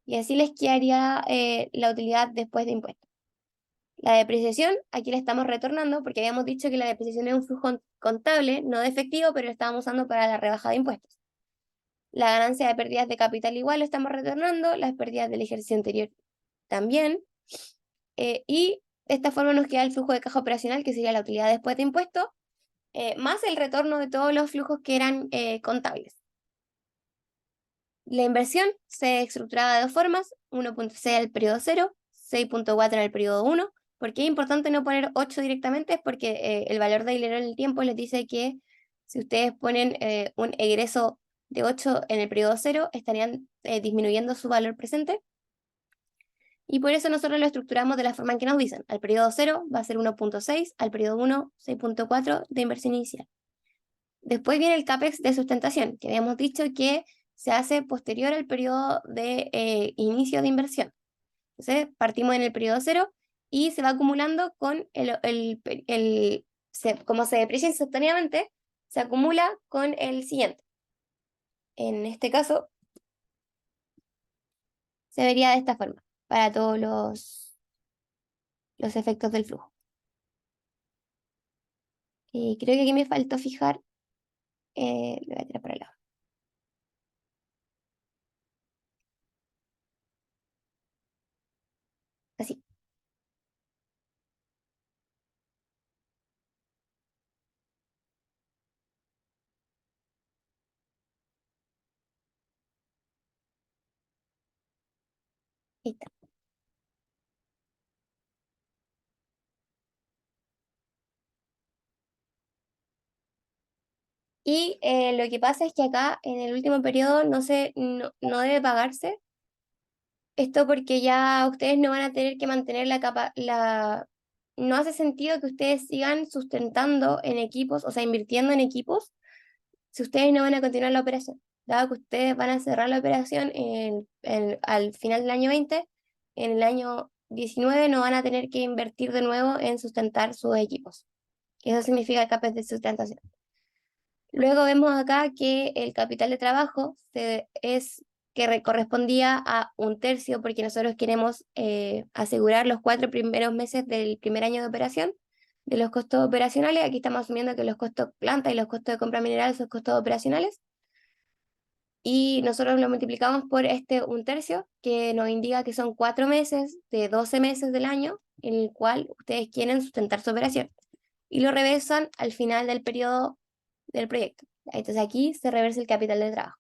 Y así les quedaría la utilidad después de impuesto. La depreciación, aquí la estamos retornando, porque habíamos dicho que la depreciación es un flujo contable, no de efectivo, pero lo estábamos usando para la rebaja de impuestos. La ganancia de pérdidas de capital igual lo estamos retornando, las pérdidas del ejercicio anterior también. Y de esta forma nos queda el flujo de caja operacional, que sería la utilidad después de impuesto, más el retorno de todos los flujos que eran contables. La inversión se estructuraba de dos formas, 1.6 al periodo 0, 6.4 en el periodo 1. ¿Por qué es importante no poner 8 directamente? Es porque el valor de dinero en el tiempo les dice que si ustedes ponen un egreso de 8 en el periodo 0, estarían disminuyendo su valor presente. Y por eso nosotros lo estructuramos de la forma en que nos dicen. Al periodo 0 va a ser 1.6, al periodo 1, 6.4 de inversión inicial. Después viene el CAPEX de sustentación, que habíamos dicho que se hace posterior al periodo de inicio de inversión. Entonces, partimos en el periodo 0 y se va acumulando con como se deprecia instantáneamente, se acumula con el siguiente. En este caso, se vería de esta forma, para todos los efectos del flujo. Y creo que aquí me faltó fijar, lo voy a tirar para el lado. Así. Ahí está. Y lo que pasa es que acá en el último periodo no debe pagarse. Esto porque ya ustedes no van a tener que mantener no hace sentido que ustedes sigan sustentando en equipos, o sea, invirtiendo en equipos, si ustedes no van a continuar la operación. Dado que ustedes van a cerrar la operación al final del año 20, en el año 19 no van a tener que invertir de nuevo en sustentar sus equipos. Eso significa CAPEX de sustentación. Luego vemos acá que el capital de trabajo correspondía a 1/3, porque nosotros queremos asegurar los 4 primeros meses del primer año de operación de los costos operacionales. Aquí estamos asumiendo que los costos planta y los costos de compra mineral son costos operacionales. Y nosotros lo multiplicamos por este 1/3, que nos indica que son 4 meses de 12 meses del año en el cual ustedes quieren sustentar su operación. Y lo reversan al final del periodo del proyecto. Entonces aquí se reversa el capital de trabajo.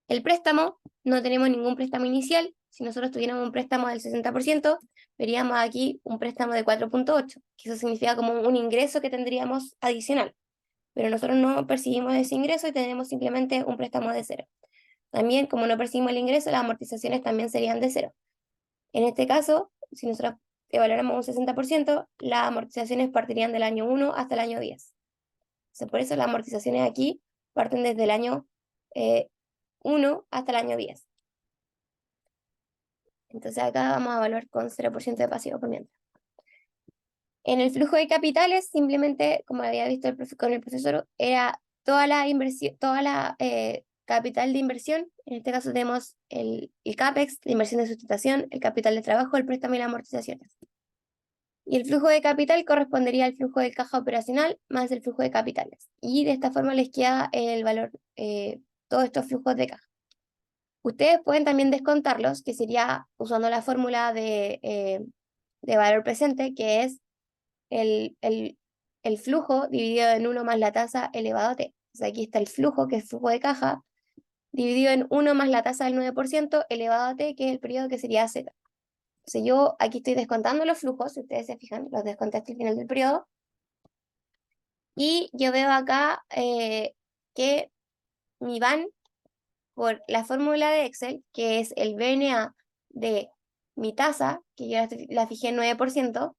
El préstamo, no tenemos ningún préstamo inicial. Si nosotros tuviéramos un préstamo del 60%, veríamos aquí un préstamo de 4.8, que eso significa como un ingreso que tendríamos adicional. Pero nosotros no percibimos ese ingreso y tenemos simplemente un préstamo de 0. También, como no percibimos el ingreso, las amortizaciones también serían de 0. En este caso, si nosotros evaluáramos un 60%, las amortizaciones partirían del año 1 hasta el año 10. Por eso las amortizaciones aquí parten desde el año 1 hasta el año 10. Entonces acá vamos a evaluar con 0% de pasivo por mientras. En el flujo de capitales, simplemente, como había visto con el profesor, era toda la inversión, capital de inversión. En este caso tenemos el CAPEX, la inversión de sustentación, el capital de trabajo, el préstamo y las amortizaciones. Y el flujo de capital correspondería al flujo de caja operacional más el flujo de capitales. Y de esta forma les queda el valor, todos estos flujos de caja. Ustedes pueden también descontarlos, que sería usando la fórmula de valor presente, que es el flujo dividido en 1 más la tasa elevado a t. O sea, aquí está el flujo, que es flujo de caja, dividido en 1 más la tasa del 9% elevado a t, que es el periodo que sería z. Entonces yo aquí estoy descontando los flujos, si ustedes se fijan, los desconté hasta el final del periodo. Y yo veo acá que mi van, por la fórmula de Excel, que es el BNA de mi tasa, que yo la fijé en 9%,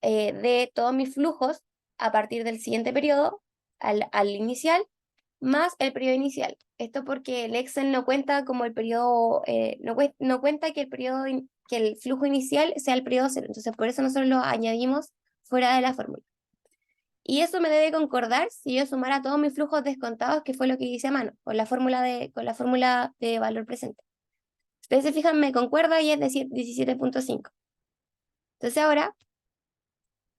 de todos mis flujos a partir del siguiente periodo, al inicial, más el periodo inicial. Esto porque el Excel no cuenta como el periodo, no cuenta que que el flujo inicial sea el periodo 0. Entonces, por eso nosotros lo añadimos fuera de la fórmula. Y eso me debe concordar si yo sumara todos mis flujos descontados, que fue lo que hice a mano, con la fórmula de valor presente. Ustedes se fijan, me concuerda y es decir 17.5. Entonces ahora,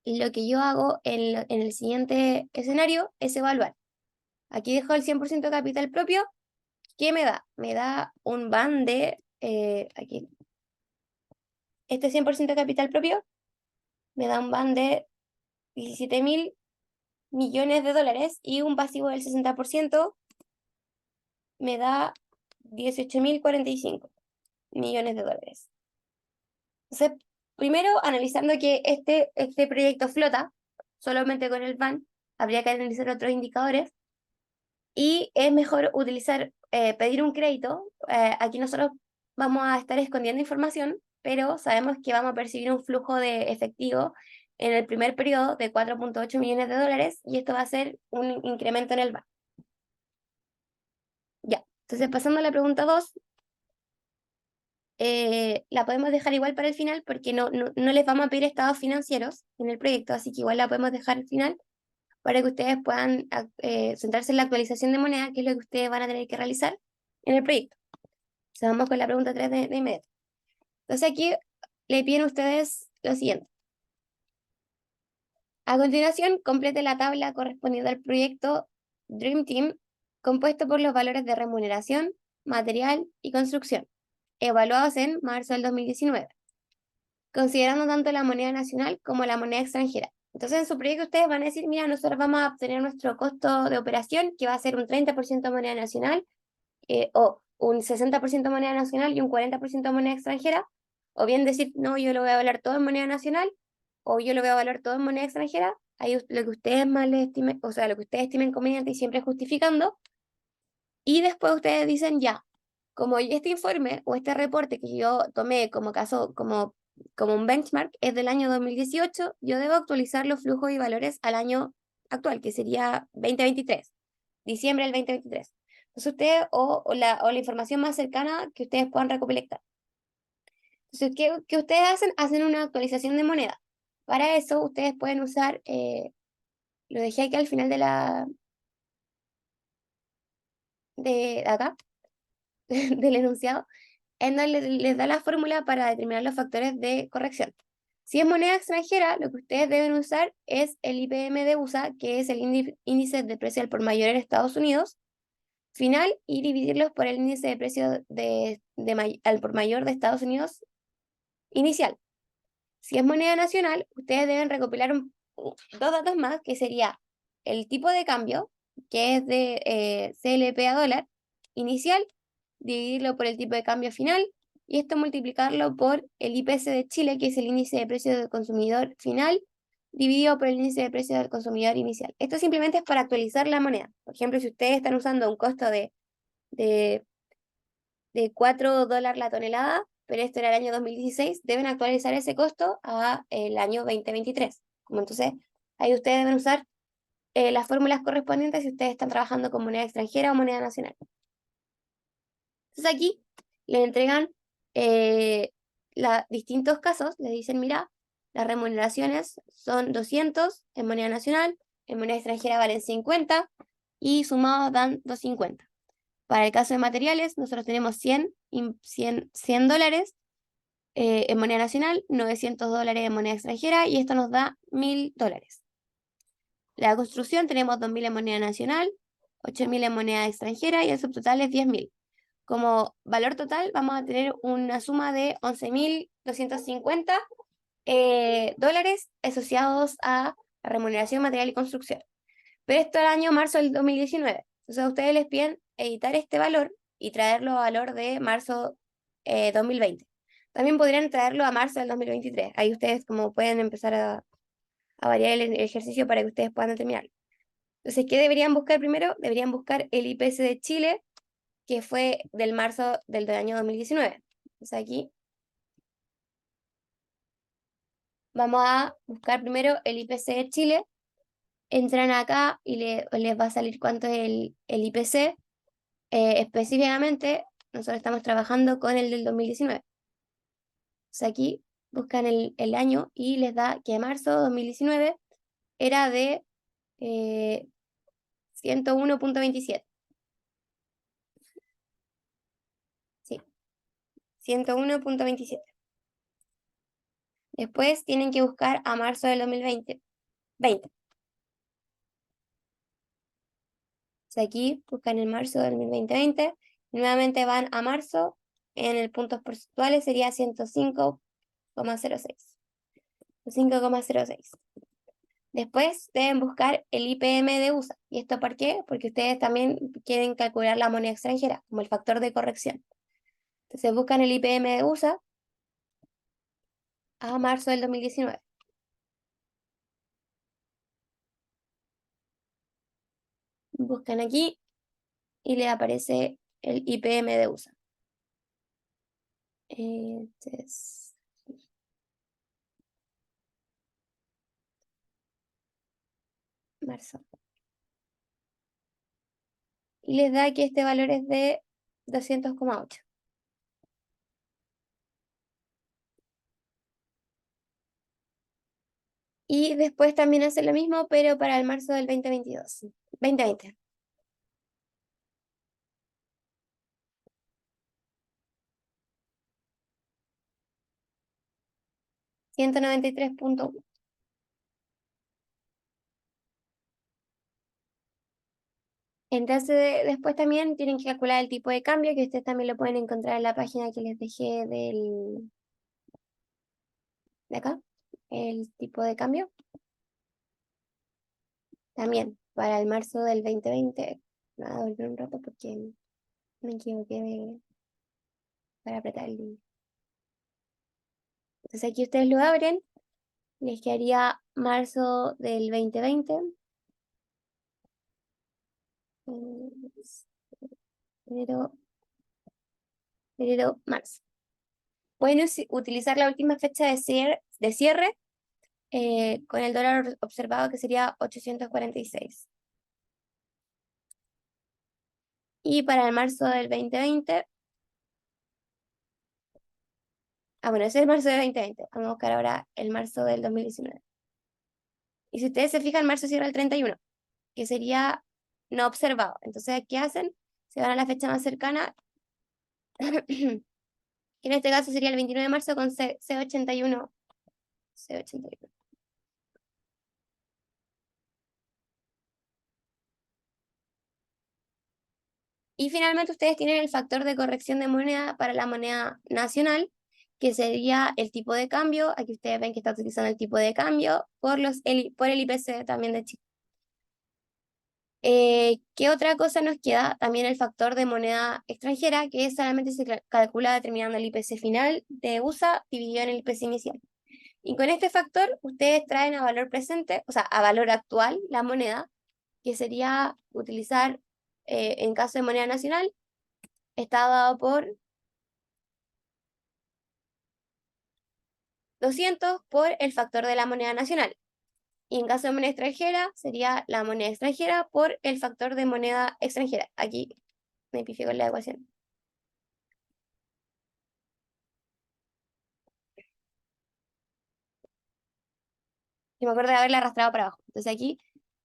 lo que yo hago en el siguiente escenario es evaluar. Aquí dejo el 100% capital propio. ¿Qué me da? Me da un van de, aquí, este 100% capital propio, me da un van de 17.000 millones de dólares y un pasivo del 60% me da 18.045 millones de dólares. Entonces, primero, analizando que este proyecto flota solamente con el BAN, habría que analizar otros indicadores y es mejor utilizar, pedir un crédito. Aquí nosotros vamos a estar escondiendo información, pero sabemos que vamos a percibir un flujo de efectivo en el primer periodo de 4.8 millones de dólares y esto va a ser un incremento en el BAN. Ya, entonces pasando a la pregunta 2, la podemos dejar igual para el final porque no les vamos a pedir estados financieros en el proyecto, así que igual la podemos dejar al final para que ustedes puedan centrarse en la actualización de moneda, que es lo que ustedes van a tener que realizar en el proyecto. Entonces vamos con la pregunta 3 de inmediato. Entonces aquí le piden a ustedes lo siguiente. A continuación, complete la tabla correspondiente al proyecto Dream Team, compuesto por los valores de remuneración, material y construcción, evaluados en marzo del 2019, considerando tanto la moneda nacional como la moneda extranjera. Entonces, en su proyecto ustedes van a decir, mira, nosotros vamos a obtener nuestro costo de operación, que va a ser un 30% moneda nacional, o un 60% moneda nacional y un 40% moneda extranjera, o bien decir, no, yo lo voy a valer todo en moneda nacional, o yo lo voy a valer todo en moneda extranjera, ahí lo que ustedes más les estimen, o sea, lo que ustedes estimen conveniente y siempre justificando, y después ustedes dicen, ya, como este informe o este reporte que yo tomé como caso, como un benchmark, es del año 2018, yo debo actualizar los flujos y valores al año actual, que sería 2023, diciembre del 2023. Entonces ustedes, o la información más cercana que ustedes puedan recopilar. Entonces, ¿qué ustedes hacen? Hacen una actualización de moneda. Para eso, ustedes pueden usar, lo dejé aquí al final de acá, del enunciado, en donde les da la fórmula para determinar los factores de corrección. Si es moneda extranjera, lo que ustedes deben usar es el IPM de USA, que es el índice de precio al por mayor en Estados Unidos, final, y dividirlos por el índice de precio al por mayor de Estados Unidos inicial. Si es moneda nacional, ustedes deben recopilar dos datos más, que sería el tipo de cambio, que es de CLP a dólar inicial, dividirlo por el tipo de cambio final, y esto multiplicarlo por el IPC de Chile, que es el índice de precio del consumidor final, dividido por el índice de precio del consumidor inicial. Esto simplemente es para actualizar la moneda. Por ejemplo, si ustedes están usando un costo de, de 4 dólares la tonelada, pero esto era el año 2016, deben actualizar ese costo a el año 2023. Como entonces, ahí ustedes deben usar las fórmulas correspondientes si ustedes están trabajando con moneda extranjera o moneda nacional. Entonces aquí les entregan distintos casos, les dicen, mira, las remuneraciones son 200 en moneda nacional, en moneda extranjera valen 50 y sumados dan 250. Para el caso de materiales, nosotros tenemos 100 dólares en moneda nacional, 900 dólares en moneda extranjera y esto nos da 1.000 dólares. La construcción tenemos 2.000 en moneda nacional, 8.000 en moneda extranjera y el subtotal es 10.000. Como valor total vamos a tener una suma de 11.250 dólares asociados a la remuneración material y construcción. Pero esto es el año marzo del 2019. Entonces a ustedes les piden editar este valor y traerlo a valor de marzo 2020. También podrían traerlo a marzo del 2023. Ahí ustedes como pueden empezar a variar el ejercicio para que ustedes puedan determinarlo. Entonces, ¿qué deberían buscar primero? Deberían buscar el IPC de Chile, que fue del marzo del año 2019. Entonces aquí vamos a buscar primero el IPC de Chile. Entran acá y les va a salir cuánto es el IPC. Específicamente, nosotros estamos trabajando con el del 2019. Entonces aquí buscan el año y les da que marzo 2019 era de 101.27. Sí, 101.27. Después tienen que buscar a marzo del 2020. Aquí buscan en marzo del 2020. Nuevamente van a marzo. En el puntos porcentuales sería 105,06. 5,06. Después deben buscar el IPM de USA. ¿Y esto por qué? Porque ustedes también quieren calcular la moneda extranjera como el factor de corrección. Entonces buscan el IPM de USA a marzo del 2019. Buscan aquí y le aparece el IPM de USA. Entonces, marzo. Y les da que este valor es de 200,8. Y después también hace lo mismo, pero para el marzo del 2022. 2020. $193,1. Entonces, después también tienen que calcular el tipo de cambio, que ustedes también lo pueden encontrar en la página que les dejé de acá. El tipo de cambio. También para el marzo del 2020. Voy a volver un rato porque me equivoqué para apretar el link. Entonces aquí ustedes lo abren. Les quedaría marzo del 2020. Enero, marzo. Pueden utilizar la última fecha de cierre con el dólar observado, que sería 846. Y para el marzo del 2020, bueno, ese es el marzo del 2020. Vamos a buscar ahora el marzo del 2019. Y si ustedes se fijan, marzo cierra el 31, que sería no observado. Entonces, ¿qué hacen? Se van a la fecha más cercana, que en este caso sería el 29 de marzo con C81. C81. Y finalmente ustedes tienen el factor de corrección de moneda para la moneda nacional, que sería el tipo de cambio. Aquí ustedes ven que está utilizando el tipo de cambio por el IPC también de Chile. ¿Qué otra cosa nos queda? También el factor de moneda extranjera, que solamente se calcula determinando el IPC final de USA dividido en el IPC inicial. Y con este factor, ustedes traen a valor presente, o sea, a valor actual, la moneda, que sería utilizar, en caso de moneda nacional, está dado por 200 por el factor de la moneda nacional. Y en caso de moneda extranjera, sería la moneda extranjera por el factor de moneda extranjera. Aquí me pifié con la ecuación. Y me acuerdo de haberla arrastrado para abajo. Entonces aquí,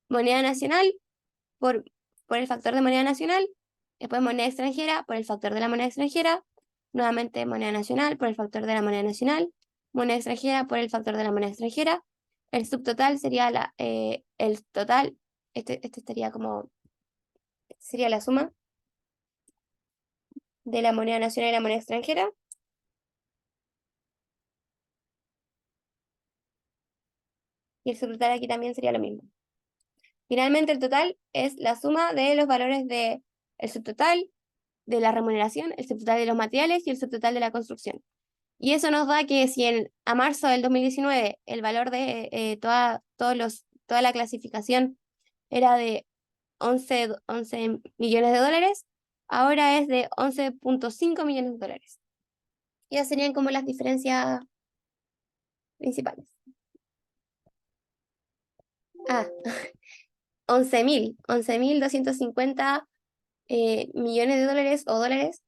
moneda nacional por, por el factor de moneda nacional, después moneda extranjera por el factor de la moneda extranjera, nuevamente moneda nacional por el factor de la moneda nacional, moneda extranjera por el factor de la moneda extranjera. El subtotal sería el total, este estaría como, sería la suma de la moneda nacional y la moneda extranjera. Y el subtotal aquí también sería lo mismo. Finalmente, el total es la suma de los valores del subtotal, de la remuneración, el subtotal de los materiales y el subtotal de la construcción. Y eso nos da que si a marzo del 2019 el valor de toda la clasificación era de 11 millones de dólares, ahora es de 11,5 millones de dólares. Y esas serían como las diferencias principales. 11.250 millones de dólares o dólares,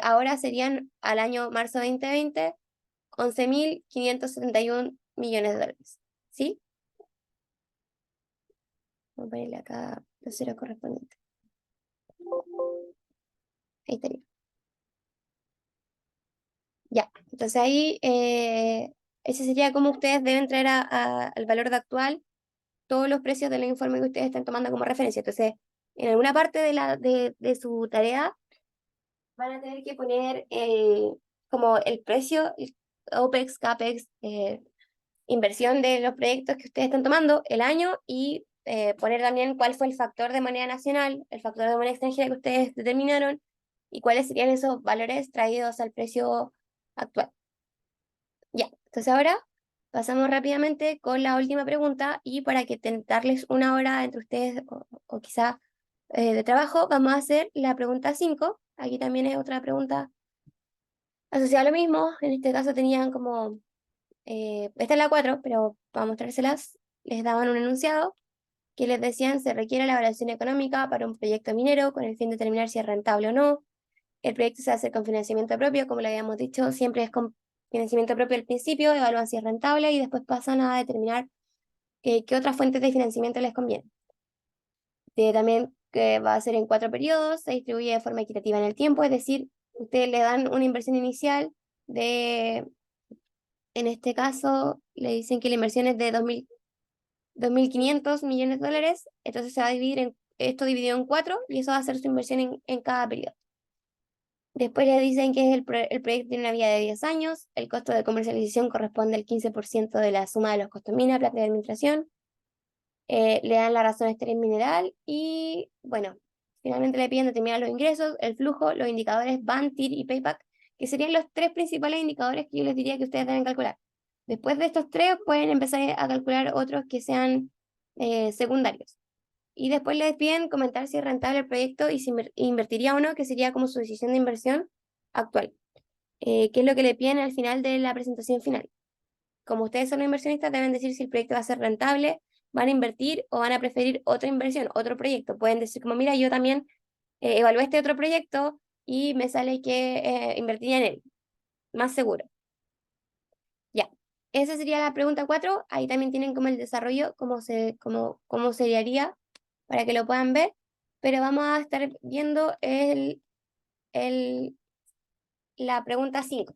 ahora serían al año marzo 2020, 11.571 millones de dólares. ¿Sí? Voy a ponerle acá los ceros correspondientes. Ahí estaría. Ya, entonces ahí ese sería como ustedes deben traer al valor de actual todos los precios del informe que ustedes estén tomando como referencia. Entonces, en alguna parte de su tarea van a tener que poner como el precio, OPEX, CAPEX, inversión de los proyectos que ustedes están tomando, el año, y poner también cuál fue el factor de moneda nacional, el factor de moneda extranjera que ustedes determinaron, y cuáles serían esos valores traídos al precio actual. Ya, entonces ahora pasamos rápidamente con la última pregunta, y para que darles una hora entre ustedes o quizá de trabajo, vamos a hacer la pregunta 5. Aquí también es otra pregunta asociada a lo mismo. En este caso tenían como, esta es la 4, pero para mostrárselas, les daban un enunciado que les decían: se requiere la evaluación económica para un proyecto minero con el fin de determinar si es rentable o no. El proyecto se hace con financiamiento propio, como le habíamos dicho, siempre es con financiamiento propio al principio, evalúan si es rentable y después pasan a determinar qué otras fuentes de financiamiento les conviene. También que va a ser en 4 periodos, se distribuye de forma equitativa en el tiempo, es decir, ustedes le dan una inversión inicial de, en este caso, le dicen que la inversión es de 2.500 millones de dólares, entonces se va a dividir esto dividido en 4, y eso va a ser su inversión en cada periodo. Después le dicen que el proyecto tiene una vida de 10 años, el costo de comercialización corresponde al 15% de la suma de los costos mina, plata y administración. Le dan la razón estrés mineral y, bueno, finalmente le piden determinar los ingresos, el flujo, los indicadores BAN, TIR y Payback, que serían los 3 principales indicadores que yo les diría que ustedes deben calcular. Después de estos 3 pueden empezar a calcular otros que sean secundarios. Y después les piden comentar si es rentable el proyecto y si invertiría o no, que sería como su decisión de inversión actual, que es lo que le piden al final de la presentación final. Como ustedes son los inversionistas, deben decir si el proyecto va a ser rentable, van a invertir o van a preferir otra inversión, otro proyecto. Pueden decir como: mira, yo también evalué este otro proyecto y me sale que invertiría en él, más seguro. Ya, esa sería la pregunta 4. Ahí también tienen como el desarrollo, cómo se haría para que lo puedan ver. Pero vamos a estar viendo la pregunta 5.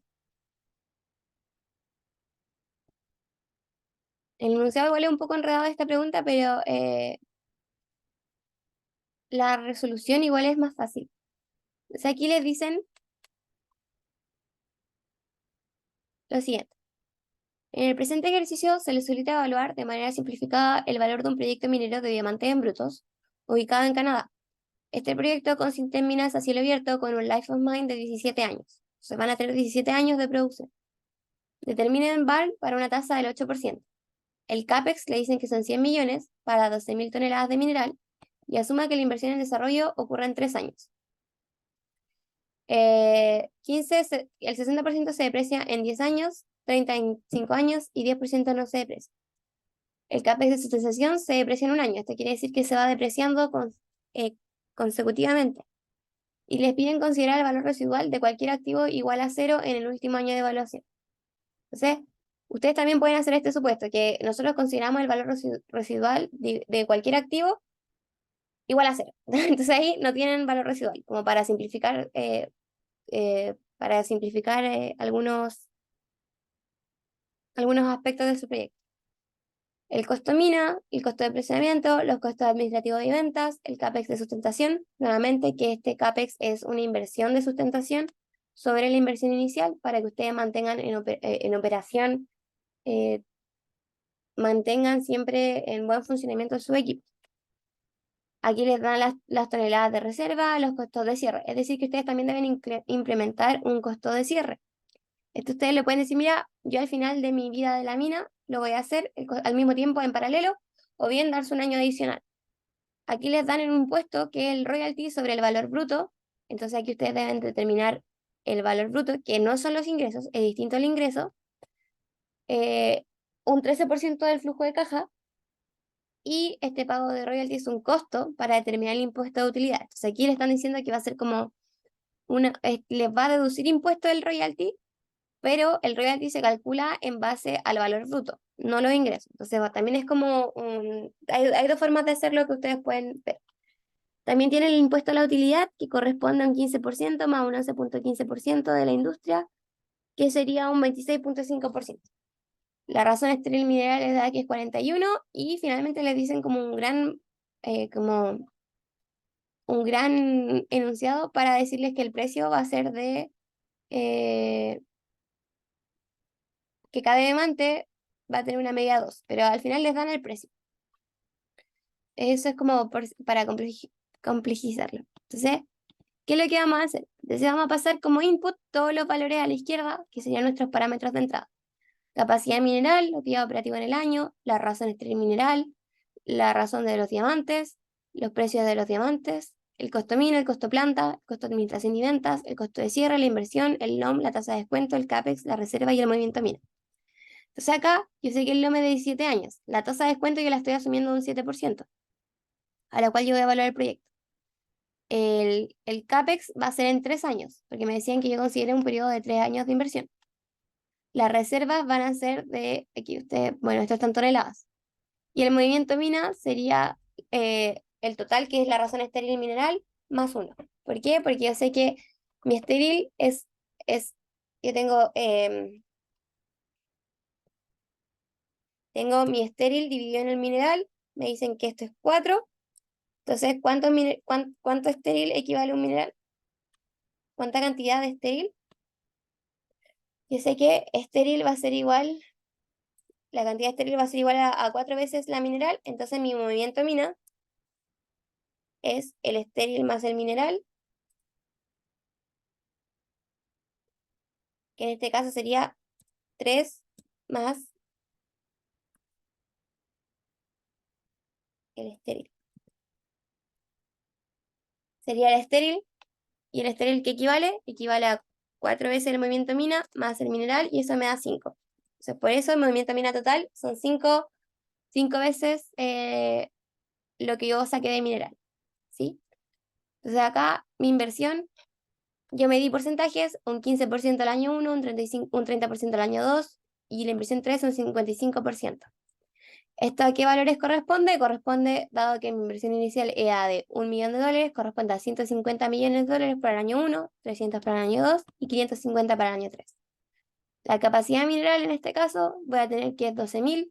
El enunciado igual es un poco enredado esta pregunta, pero la resolución igual es más fácil. O sea, aquí les dicen lo siguiente. En el presente ejercicio se les solicita evaluar de manera simplificada el valor de un proyecto minero de diamantes en brutos, ubicado en Canadá. Este proyecto consiste en minas a cielo abierto con un life of mine de 17 años. Se van a tener 17 años de producción. Determinen VAR para una tasa del 8%. El CAPEX le dicen que son 100 millones para 12.000 toneladas de mineral, y asuma que la inversión en desarrollo ocurra en 3 años. El 60% se deprecia en 10 años, 30 en 5 años y 10% no se deprecia. El CAPEX de sustentación se deprecia en un año. Esto quiere decir que se va depreciando consecutivamente. Y les piden considerar el valor residual de cualquier activo igual a 0 en el último año de evaluación. Entonces, ustedes también pueden hacer este supuesto, que nosotros consideramos el valor residual de cualquier activo igual a 0. Entonces ahí no tienen valor residual, como para simplificar algunos aspectos de su proyecto. El costo mina, el costo de procesamiento, los costos administrativos y ventas, el CAPEX de sustentación, nuevamente que este CAPEX es una inversión de sustentación sobre la inversión inicial para que ustedes mantengan en operación, mantengan siempre en buen funcionamiento su equipo. Aquí les dan las toneladas de reserva, los costos de cierre, es decir que ustedes también deben implementar un costo de cierre. Esto ustedes le pueden decir: mira, yo al final de mi vida de la mina lo voy a hacer al mismo tiempo en paralelo, o bien darse un año adicional. Aquí les dan en un impuesto que es el royalty sobre el valor bruto. Entonces aquí ustedes deben determinar el valor bruto, que no son los ingresos, es distinto al ingreso, un 13% del flujo de caja, y este pago de royalty es un costo para determinar el impuesto de utilidad. Entonces aquí le están diciendo que va a ser como les va a deducir impuesto del royalty, pero el royalty se calcula en base al valor bruto, no los ingresos. Entonces también es como hay 2 formas de hacerlo que ustedes pueden ver. También tiene el impuesto a la utilidad, que corresponde a un 15% más un 11.15% de la industria, que sería un 26.5%. La razón estéril mineral les da que es 41, y finalmente les dicen como un gran enunciado para decirles que el precio va a ser de que cada diamante va a tener una media 2, pero al final les dan el precio. Eso es como para complejizarlo. Entonces, ¿qué es lo que vamos a hacer? Entonces vamos a pasar como input todos los valores a la izquierda, que serían nuestros parámetros de entrada. Capacidad mineral, los días operativos en el año, la razón estéril mineral, la razón de los diamantes, los precios de los diamantes, el costo mina, el costo planta, el costo de administración y ventas, el costo de cierre, la inversión, el LOM, la tasa de descuento, el CAPEX, la reserva y el movimiento mina. Entonces acá, yo sé que el LOM es de 17 años. La tasa de descuento yo la estoy asumiendo de un 7%, a la cual yo voy a evaluar el proyecto. El CAPEX va a ser en 3 años, porque me decían que yo consideré un periodo de 3 años de inversión. Las reservas van a ser de, aquí ustedes, bueno, estas están toneladas. Y el movimiento mina sería el total, que es la razón estéril mineral, más 1. ¿Por qué? Porque yo sé que mi estéril yo tengo mi estéril dividido en el mineral, me dicen que esto es 4. Entonces, ¿cuánto estéril equivale a un mineral? ¿Cuánta cantidad de estéril? Yo sé que estéril va a ser igual, la cantidad estéril va a ser igual a 4 veces la mineral, entonces mi movimiento mina es el estéril más el mineral, que en este caso sería 3 más el estéril. Sería el estéril, y el estéril que equivale a 4 veces el movimiento mina más el mineral, y eso me da 5. Entonces, por eso el movimiento mina total son 5 veces lo que yo saqué de mineral, ¿sí? Entonces acá mi inversión, yo me di porcentajes, un 15% al año 1, un 30% al año 2, y la inversión 3 un 55%. ¿Esto a qué valores corresponde? Corresponde, dado que mi inversión inicial era de $1.000.000, corresponde a 150 millones de dólares para el año 1, 300 para el año 2 y 550 para el año 3. La capacidad mineral en este caso voy a tener que es 12.000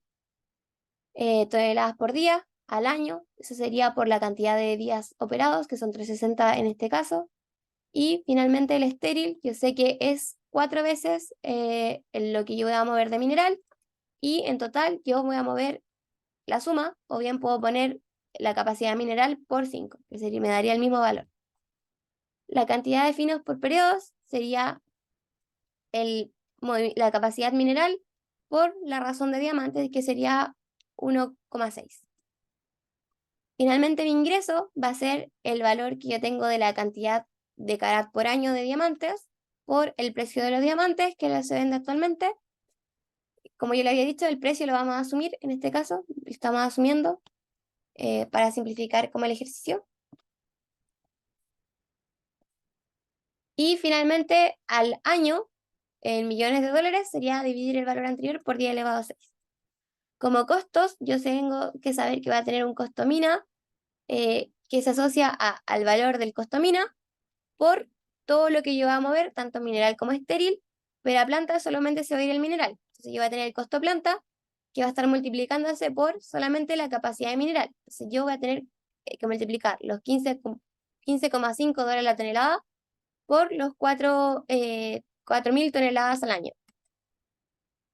toneladas por día al año. Eso sería por la cantidad de días operados, que son 360 en este caso. Y finalmente el estéril, yo sé que es 4 veces lo que yo voy a mover de mineral, y en total yo voy a mover la suma, o bien puedo poner la capacidad mineral por 5, que sería, me daría el mismo valor. La cantidad de finos por periodos sería la capacidad mineral por la razón de diamantes, que sería 1,6. Finalmente mi ingreso va a ser el valor que yo tengo de la cantidad de carat por año de diamantes por el precio de los diamantes que se vende actualmente. Como yo le había dicho, el precio lo vamos a asumir en este caso, estamos asumiendo para simplificar como el ejercicio. Y finalmente al año, en millones de dólares, sería dividir el valor anterior por 10 elevado a 6. Como costos, yo tengo que saber que va a tener un costo mina que se asocia al valor del costo mina por todo lo que yo voy a mover, tanto mineral como estéril, pero a planta solamente se va a ir el mineral. Entonces yo voy a tener el costo planta, que va a estar multiplicándose por solamente la capacidad de mineral. Entonces yo voy a tener que multiplicar los 15,5 dólares la tonelada por los 4.000 toneladas al año.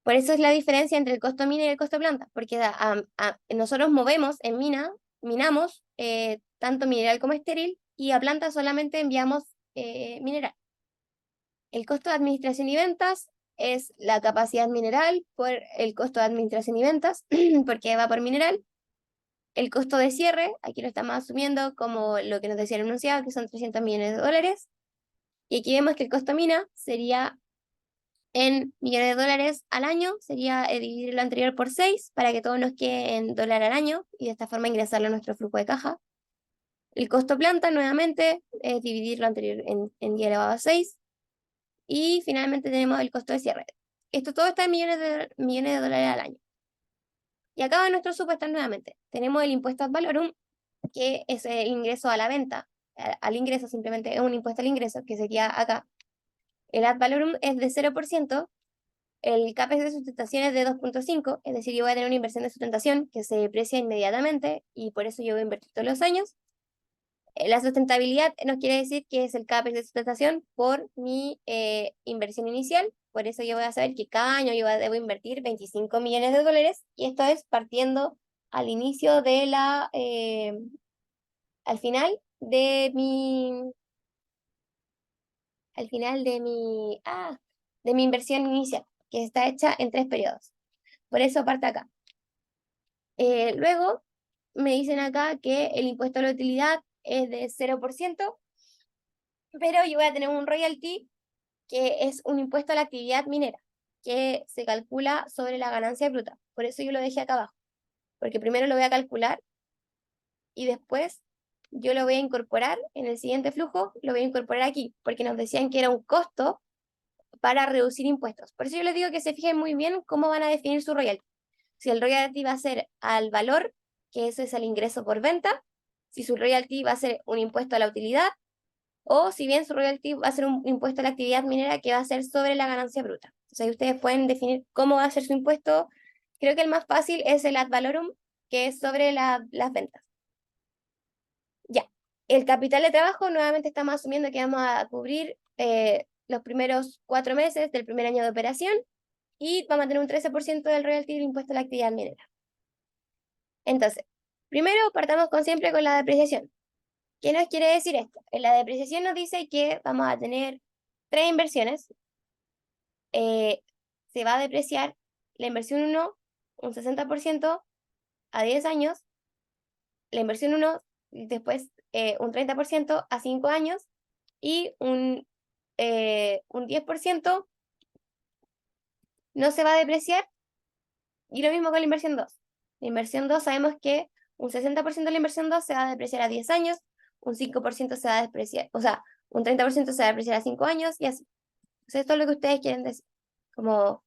Por eso es la diferencia entre el costo mina y el costo planta, porque nosotros movemos en minamos tanto mineral como estéril, y a planta solamente enviamos mineral. El costo de administración y ventas es la capacidad mineral por el costo de administración y ventas, porque va por mineral. El costo de cierre, aquí lo estamos asumiendo como lo que nos decía el enunciado, que son 300 millones de dólares. Y aquí vemos que el costo mina sería en millones de dólares al año, sería dividir lo anterior por 6 para que todo nos quede en dólar al año, y de esta forma ingresarlo a nuestro flujo de caja. El costo planta, nuevamente, es dividir lo anterior en 10 elevado a 6. Y finalmente tenemos el costo de cierre. Esto todo está en millones de dólares al año. Y acá van nuestros supuestos nuevamente. Tenemos el impuesto ad valorem, que es el ingreso a la venta, al ingreso, simplemente es un impuesto al ingreso, que sería acá. El ad valorem es de 0%, el CAPEX de sustentación es de 2,5, es decir, yo voy a tener una inversión de sustentación que se deprecia inmediatamente, y por eso yo voy a invertir todos los años. La sustentabilidad nos quiere decir que es el CAPEX de sustentación por mi inversión inicial. Por eso yo voy a saber que cada año debo invertir 25 millones de dólares, y esto es partiendo al inicio de al final de al final de mi inversión inicial, que está hecha en 3 periodos. Por eso parte acá. Luego me dicen acá que el impuesto a la utilidad es de 0%, pero yo voy a tener un royalty que es un impuesto a la actividad minera, que se calcula sobre la ganancia bruta. Por eso yo lo dejé acá abajo, porque primero lo voy a calcular y después yo lo voy a incorporar en el siguiente flujo, lo voy a incorporar aquí, porque nos decían que era un costo para reducir impuestos. Por eso yo les digo que se fijen muy bien cómo van a definir su royalty. Si el royalty va a ser al valor, que eso es el ingreso por venta, si su royalty va a ser un impuesto a la utilidad, o si bien su royalty va a ser un impuesto a la actividad minera que va a ser sobre la ganancia bruta. Entonces ahí ustedes pueden definir cómo va a ser su impuesto. Creo que el más fácil es el ad valorem, que es sobre las ventas. Ya, el capital de trabajo nuevamente estamos asumiendo que vamos a cubrir los primeros 4 meses del primer año de operación, y vamos a tener un 13% del royalty del impuesto a la actividad minera. Entonces, primero partamos siempre con la depreciación. ¿Qué nos quiere decir esto? En la depreciación nos dice que vamos a tener 3 inversiones. Se va a depreciar la inversión 1 un 60% a 10 años, la inversión 1 después un 30% a 5 años, y un 10% no se va a depreciar, y lo mismo con la inversión 2. La inversión 2 sabemos que un 60% de la inversión 2 se va a depreciar a 10 años, un 5% se va a depreciar, o sea, un 30% se va a depreciar a 5 años, y así. Entonces, esto es lo que ustedes quieren decir, como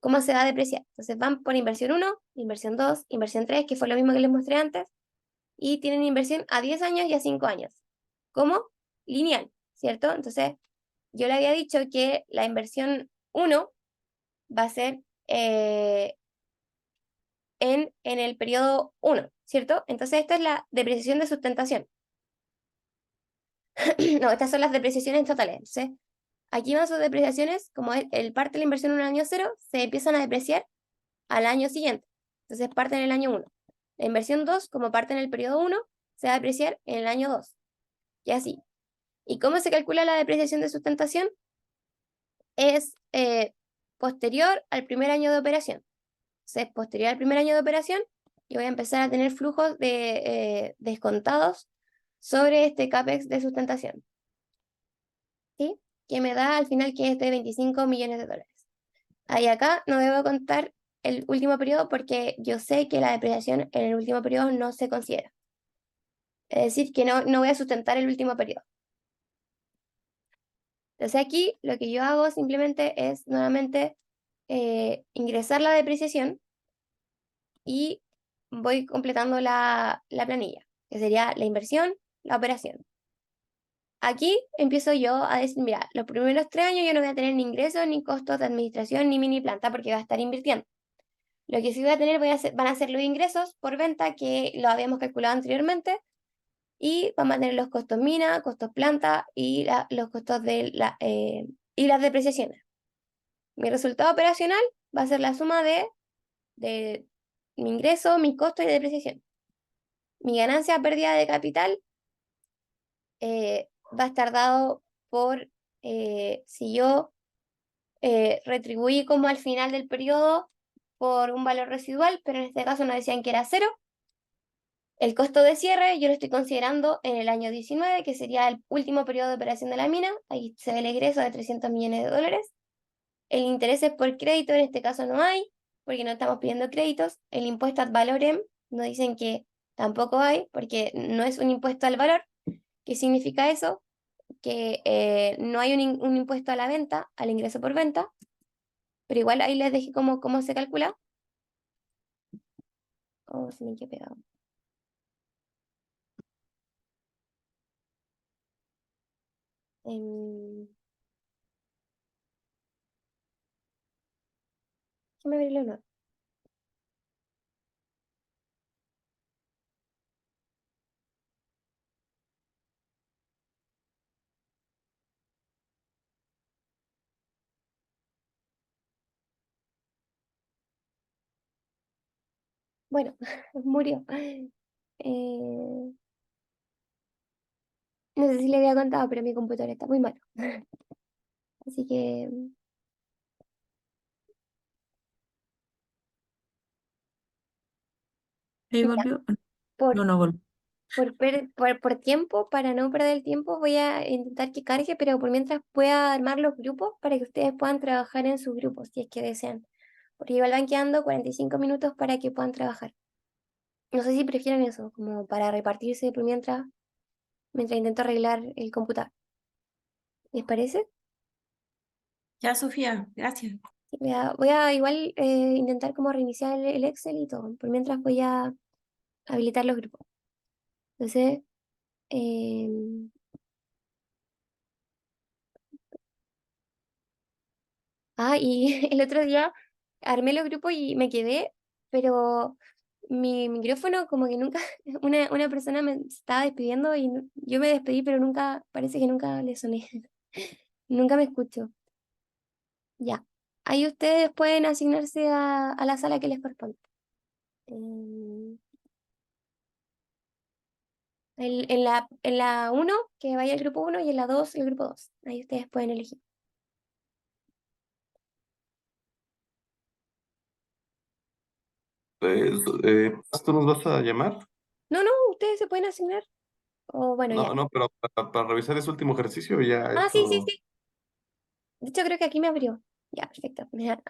cómo se va a depreciar. Entonces van por inversión 1, inversión 2, inversión 3, que fue lo mismo que les mostré antes, y tienen inversión a 10 años y a 5 años. ¿Cómo? Lineal, ¿cierto? Entonces, yo le había dicho que la inversión 1 va a ser en el periodo 1, ¿cierto? Entonces, esta es la depreciación de sustentación. No, estas son las depreciaciones totales. Entonces, aquí van sus depreciaciones, como el parte de la inversión en el año 0, se empiezan a depreciar al año siguiente. Entonces, parte en el año 1. La inversión 2, como parte en el periodo 1, se va a depreciar en el año 2. Y así. ¿Y cómo se calcula la depreciación de sustentación? Es posterior al primer año de operación. Entonces, posterior al primer año de operación, yo voy a empezar a tener flujos de descontados sobre este CAPEX de sustentación, ¿sí? Que me da al final que es de 25 millones de dólares. Ahí acá no debo contar el último periodo, porque yo sé que la depreciación en el último periodo no se considera. Es decir, que no voy a sustentar el último periodo. Entonces aquí lo que yo hago simplemente es nuevamente ingresar la depreciación, y voy completando la planilla, que sería la inversión, la operación. Aquí empiezo yo a decir, mira, los primeros 3 años yo no voy a tener ni ingresos, ni costos de administración, ni mini planta, porque va a estar invirtiendo. Lo que sí voy a tener van a ser los ingresos por venta, que lo habíamos calculado anteriormente, y vamos a tener los costos mina, costos planta, y los costos y las depreciaciones. Mi resultado operacional va a ser la suma de mi ingreso, mis costos y depreciación. Mi ganancia pérdida de capital va a estar dado por si yo retribuí como al final del periodo por un valor residual, pero en este caso nos decían que era 0. El costo de cierre yo lo estoy considerando en el año 19, que sería el último periodo de operación de la mina. Ahí se ve el egreso de 300 millones de dólares. El interés es por crédito, en este caso no hay, porque no estamos pidiendo créditos. El impuesto ad valorem nos dicen que tampoco hay, porque no es un impuesto al valor. ¿Qué significa eso? Que no hay un impuesto a la venta, al ingreso por venta, pero igual ahí les dejé cómo se calcula. Oh, se me quedó pegado. Em, Déjame abrirlo de nuevo. Bueno, murió. No sé si le había contado, pero mi computador está muy malo. Así que Ahí ya, volvió. por, No, no volvió. por tiempo, para no perder el tiempo, voy a intentar que cargue, pero por mientras pueda armar los grupos para que ustedes puedan trabajar en sus grupos, si es que desean. Porque igual van quedando 45 minutos para que puedan trabajar. No sé si prefieren eso, como para repartirse por mientras intento arreglar el computador. ¿Les parece? Ya, Sofía, gracias. Sí, voy a igual intentar como reiniciar el Excel y todo. Por mientras voy a habilitar los grupos. Entonces, em, y el otro día armé los grupos y me quedé, pero mi micrófono como que nunca, una persona me estaba despidiendo y yo me despedí, pero nunca, parece que nunca le soné. Nunca me escucho. Ya. Ahí ustedes pueden asignarse a la sala que les corresponde. Em, en la 1 que vaya el grupo 1 y en la 2 el grupo 2. Ahí ustedes pueden elegir. ¿Tú nos vas a llamar? No, no, ustedes se pueden asignar. O bueno, ya. No, no, pero para revisar ese último ejercicio ya Ah, sí, sí, esto. sí. De hecho, creo que aquí me abrió. Ya, perfecto. Mira,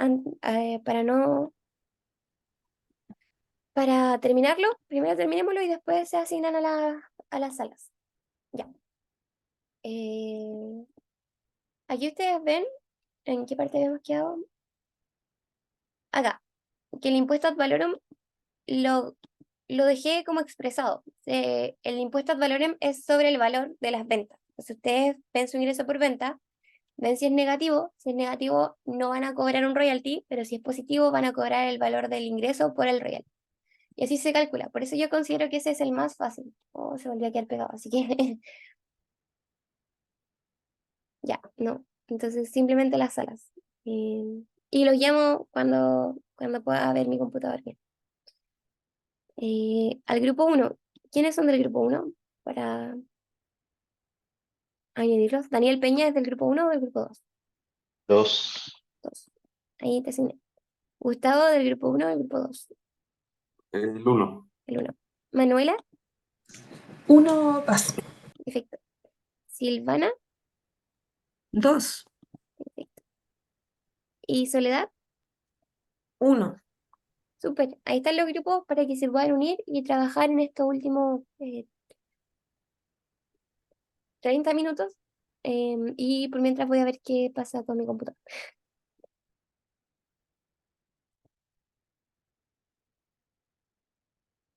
para terminarlo, primero terminémoslo y después se asignan a las salas. Ya. Eh, Aquí ustedes ven en qué parte habíamos quedado. Acá, que el impuesto ad valorem lo, lo dejé como expresado. El impuesto ad valorem es sobre el valor de las ventas. Entonces ustedes ven su ingreso por venta, ven si es negativo no van a cobrar un royalty, pero si es positivo van a cobrar el valor del ingreso por el royalty. Y así se calcula. Por eso yo considero que ese es el más fácil. Oh, se volvió a quedar pegado, así que ya, no. Entonces simplemente las salas. Y los llamo cuando pueda ver mi computador bien. Al grupo uno. ¿Quiénes son del grupo uno? Para añadirlos. Daniel Peña es del grupo uno o del grupo 2. Dos. 2. Ahí te asigné. Gustavo del grupo uno o del grupo 2. El uno. El uno. Manuela, Uno, dos. perfecto. Silvana, Dos. perfecto. Y Soledad, Uno. súper. Ahí están los grupos para que se puedan unir y trabajar en estos últimos 30 minutos. Y por mientras voy a ver qué pasa con mi computador.